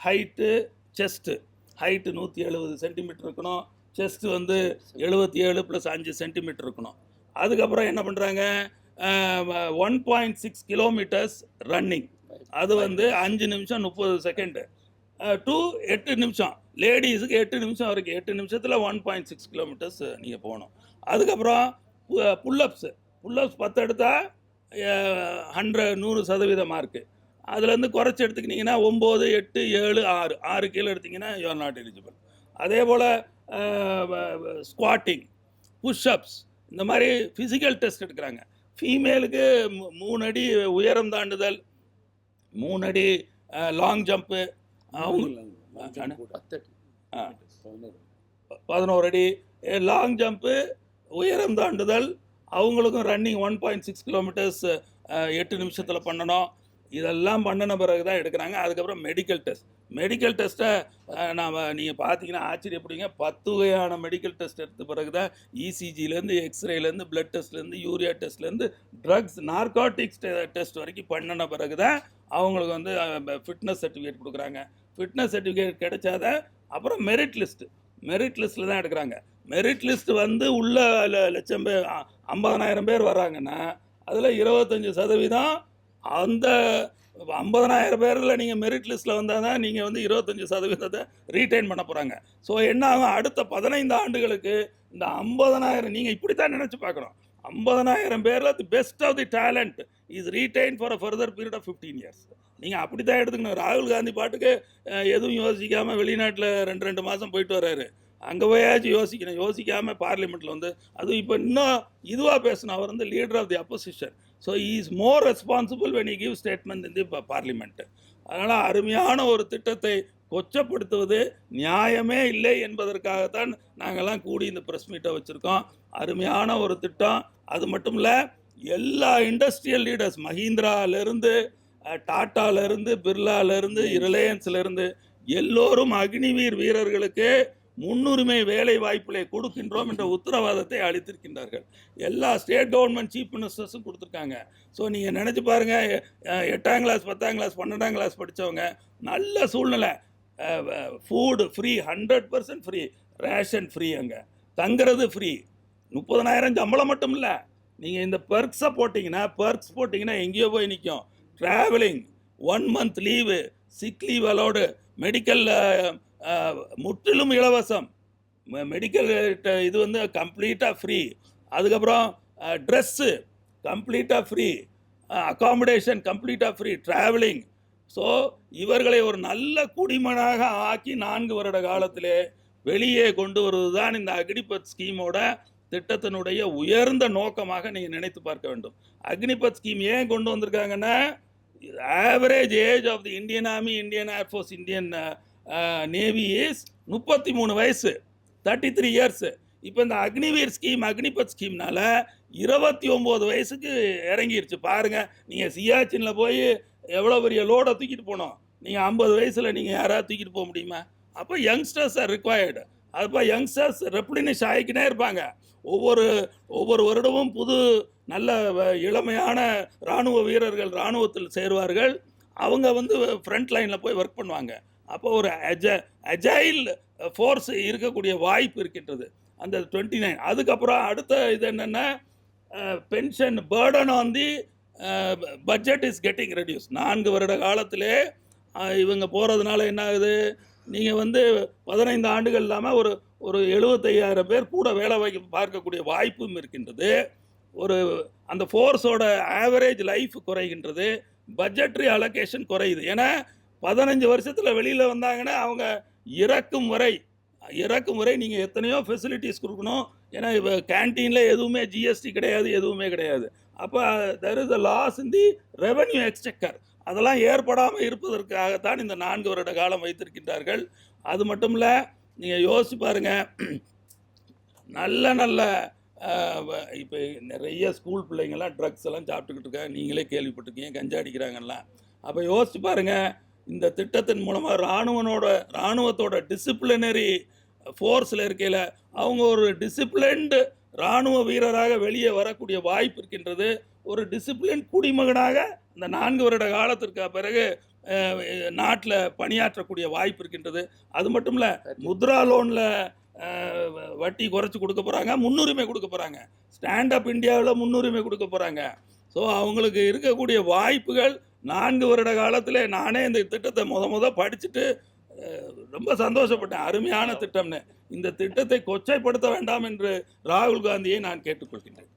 ஹைட்டு, செஸ்ட்டு. ஹைட்டு 170 சென்டிமீட்டர் இருக்கணும், செஸ்ட்டு வந்து 77 + 5 சென்டிமீட்டர் இருக்கணும். அதுக்கப்புறம் என்ன பண்ணுறாங்க, 1.6 கிலோமீட்டர்ஸ் ரன்னிங், அது வந்து 5 நிமிஷம் 30 செகண்டு டு 8 நிமிஷம். லேடிஸுக்கு 8 நிமிஷம் வரைக்கும், 8 நிமிஷத்தில் 1.6 கிலோமீட்டர்ஸ் நீங்கள் போகணும். அதுக்கப்புறம் புல்லப்ஸ் 10 எடுத்தால் 100% மார்க்கு. அதுலேருந்து குறைச்சி எடுத்துக்கிட்டிங்கன்னா 9, 8, 7, 6 கீழே எடுத்திங்கன்னா யூ ஆர் நாட் எலிஜிபிள். அதே போல் ஸ்குவாட்டிங், புஷ்அப்ஸ், இந்த மாதிரி ஃபிசிக்கல் டெஸ்ட் எடுக்கிறாங்க. ஃபீமேலுக்கு 3 அடி உயரம் தாண்டுதல், 3 அடி லாங் ஜம்ப்பு, 11 அடி லாங் ஜம்ப்பு, உயரம் தாண்டுதல், அவங்களுக்கும் ரன்னிங் 1.6 கிலோமீட்டர்ஸ் 8 நிமிஷத்தில் பண்ணணும். இதெல்லாம் பண்ணின பிறகு தான் எடுக்கிறாங்க. அதுக்கப்புறம் மெடிக்கல் டெஸ்ட்டை நீங்கள் பார்த்தீங்கன்னா ஆச்சரியப்படுவீங்க. 10 வகையான மெடிக்கல் டெஸ்ட் எடுத்த பிறகு தான் ECGலேருந்து, எக்ஸ்ரேலேருந்து, பிளட் டெஸ்ட்லேருந்து, யூரியா டெஸ்ட்லேருந்து, ட்ரக்ஸ் நார்காட்டிக்ஸ் டெஸ்ட் வரைக்கும் பண்ணின பிறகு தான் அவங்களுக்கு வந்து ஃபிட்னஸ் சர்டிஃபிகேட் கொடுக்குறாங்க. ஃபிட்னஸ் சர்டிஃபிகேட் கிடைச்சாதான் அப்புறம் மெரிட் லிஸ்ட்டில் தான் எடுக்கிறாங்க. மெரிட் லிஸ்ட் வந்து உள்ள லட்சம் பேர் 50,000 பேர் வர்றாங்கன்னா அதில் 25% அந்த 50,000 பேரில் நீங்கள் மெரிட் லிஸ்ட்டில் வந்தால் தான் நீங்கள் வந்து 25% ரீட்டைன் பண்ண போகிறாங்க. ஸோ என்ன ஆகும், அடுத்த 15 ஆண்டுகளுக்கு இந்த 50,000 நீங்கள் இப்படி தான் நினச்சி பார்க்கணும். 50,000 பேரில் the best of the talent is retain for a further period of 15 years. நீங்கள் அப்படி தான் எடுத்துக்கணும். ராகுல் காந்தி பாட்டுக்கு எதுவும் யோசிக்காமல் வெளிநாட்டில் 2 மாதம் போயிட்டு வர்றாரு. அங்கே போயாச்சும் யோசிக்காமல் பார்லிமெண்ட்டில் வந்து அதுவும் இப்போ இன்னும் இதுவாக பேசணும். அவர் வந்து leader of the opposition. So he is more responsible when he give statement in the parliament. அதனால் அருமையான ஒரு திட்டத்தை கொச்சப்படுத்துவது நியாயமே இல்லை என்பதற்காகத்தான் நாங்கள்லாம் கூடி இந்த ப்ரெஸ் மீட்டை வச்சுருக்கோம். அருமையான ஒரு திட்டம். அது மட்டும் இல்லை, எல்லா இண்டஸ்ட்ரியல் லீடர்ஸ், மஹிந்திராவிலேருந்து, டாட்டாவிலேருந்து, பிர்லாவிலேருந்து, ரிலையன்ஸ்லேருந்து எல்லோரும் அக்னிவீர் வீரர்களுக்கு முன்னுரிமை வேலை வாய்ப்புகளை கொடுக்கின்றோம் என்ற உத்தரவாதத்தை அளித்திருக்கின்றார்கள். எல்லா ஸ்டேட் கவர்மெண்ட் சீஃப் மினிஸ்டர்ஸும் கொடுத்துருக்காங்க. ஸோ நீங்கள் நினச்சி பாருங்கள், 8ஆம் கிளாஸ் 10ஆம் கிளாஸ் 12ஆம் கிளாஸ் படித்தவங்க நல்ல சூழ்நிலை, food free, 100% free, ration free, அங்கே தங்குறது ஃப்ரீ, 30,000 சம்பளம் மட்டும் இல்லை, நீங்கள் இந்த பெர்க்ஸ் போட்டிங்கன்னா எங்கேயோ போய் நிற்கும். Travelling, 1 month leave, sick leave allowed, medical முற்றிலும் இலவசம், மெடிக்கல் இது வந்து கம்ப்ளீட்டாக ஃப்ரீ, அதுக்கப்புறம் ட்ரெஸ்ஸு கம்ப்ளீட்டாக ஃப்ரீ, அகாமடேஷன் கம்ப்ளீட்டாக ஃப்ரீ, ட்ராவலிங். ஸோ இவர்களை ஒரு நல்ல குடிமகனாக ஆக்கி 4 வருட காலத்திலே வெளியே கொண்டு வருவது தான் இந்த அக்னிபத் ஸ்கீமோட திட்டத்தினுடைய உயர்ந்த நோக்கமாக நீங்கள் நினைத்து பார்க்க வேண்டும். அக்னிபத் ஸ்கீம் ஏன் கொண்டு வந்திருக்காங்கன்னா, average age of the Indian army, Indian air force, Indian navy is 33 வயசு, 33 இயர்ஸ். இப்போ இந்த அக்னிவீர் ஸ்கீம், அக்னிபத் ஸ்கீம்னால 29 வயசுக்கு இறங்கிருச்சு. பாருங்கள், நீங்கள் சியாச்சினில் போய் எவ்வளோ பெரிய லோடை தூக்கிட்டு போனோம், நீங்கள் 50 வயசில் நீங்கள் யாராவது தூக்கிட்டு போக முடியுமா? அப்போ யங்ஸ்டர்ஸ் ஆர் ரிக்வயர்டு. அப்போ யங்ஸ்டர்ஸ் ரெப்ளினிஷ் ஆகிக்கினே இருப்பாங்க. ஒவ்வொரு வருடமும் புது நல்ல இளமையான இராணுவ வீரர்கள் இராணுவத்தில் சேருவார்கள். அவங்க வந்து ஃப்ரண்ட் லைனில் போய் ஒர்க் பண்ணுவாங்க. அப்போ ஒரு அஜைல் ஃபோர்ஸ் இருக்கக்கூடிய வாய்ப்பு இருக்கின்றது அந்த 29. அதுக்கப்புறம் அடுத்த இது என்னென்னா, pension burden on the budget is getting reduce. 4 வருட காலத்திலே இவங்க போகிறதுனால என்ன ஆகுது, நீங்கள் வந்து 15 ஆண்டுகள் இல்லாமல் ஒரு 75,000 பேர் கூட வேலை பார்க்கக்கூடிய வாய்ப்பும் இருக்கின்றது. அந்த ஃபோர்ஸோட ஆவரேஜ் லைஃப் குறைகின்றது, பட்ஜெட்ரி அலோகேஷன் குறையுது. ஏன்னா 15 வருஷத்தில் வெளியில் வந்தாங்கன்னா அவங்க இறக்கும் வரை நீங்கள் எத்தனையோ ஃபெசிலிட்டிஸ் கொடுக்கணும். ஏன்னா இப்போ கேன்டீனில் எதுவுமே ஜிஎஸ்டி கிடையாது, எதுவுமே கிடையாது. அப்போ there is a loss in the revenue exchequer. அதெல்லாம் ஏற்படாமல் இருப்பதற்காகத்தான் இந்த 4 வருட காலம் வைத்திருக்கின்றார்கள். அது மட்டும் இல்லை, நீங்கள் யோசிச்சு பாருங்கள், நல்ல இப்போ நிறைய ஸ்கூல் பிள்ளைங்கள்லாம் ட்ரக்ஸ் எல்லாம் சாப்பிட்டுக்கிட்டு இருக்காங்க, நீங்களே கேள்விப்பட்டிருக்கீங்க, கஞ்சா அடிக்கிறாங்கலாம். அப்போ யோசிச்சு பாருங்கள், இந்த திட்டத்தின் மூலமாக இராணுவத்தோட டிசிப்ளினரி ஃபோர்ஸில் இருக்கையில் அவங்க ஒரு டிசிப்ளின்டு இராணுவ வீரராக வெளியே வரக்கூடிய வாய்ப்பு இருக்கின்றது. ஒரு டிசிப்ளின் குடிமகனாக இந்த 4 வருட காலத்திற்கு பிறகு நாட்டில் பணியாற்றக்கூடிய வாய்ப்பு இருக்கின்றது. அது மட்டும் இல்லை, முத்ரா லோனில் வட்டி குறைச்சி கொடுக்க போகிறாங்க, முன்னுரிமை கொடுக்க போகிறாங்க. ஸ்டாண்டப் இந்தியாவில் முன்னுரிமை கொடுக்க போகிறாங்க. ஸோ அவங்களுக்கு இருக்கக்கூடிய வாய்ப்புகள் 4 வருட காலத்தில் நானே இந்த திட்டத்தை முத படிச்சுட்டு ரொம்ப சந்தோஷப்பட்டேன். அருமையான திட்டம்னு. இந்த திட்டத்தை கொச்சைப்படுத்த வேண்டாம் என்று ராகுல் காந்தியை நான் கேட்டுக்கொள்கின்றேன்.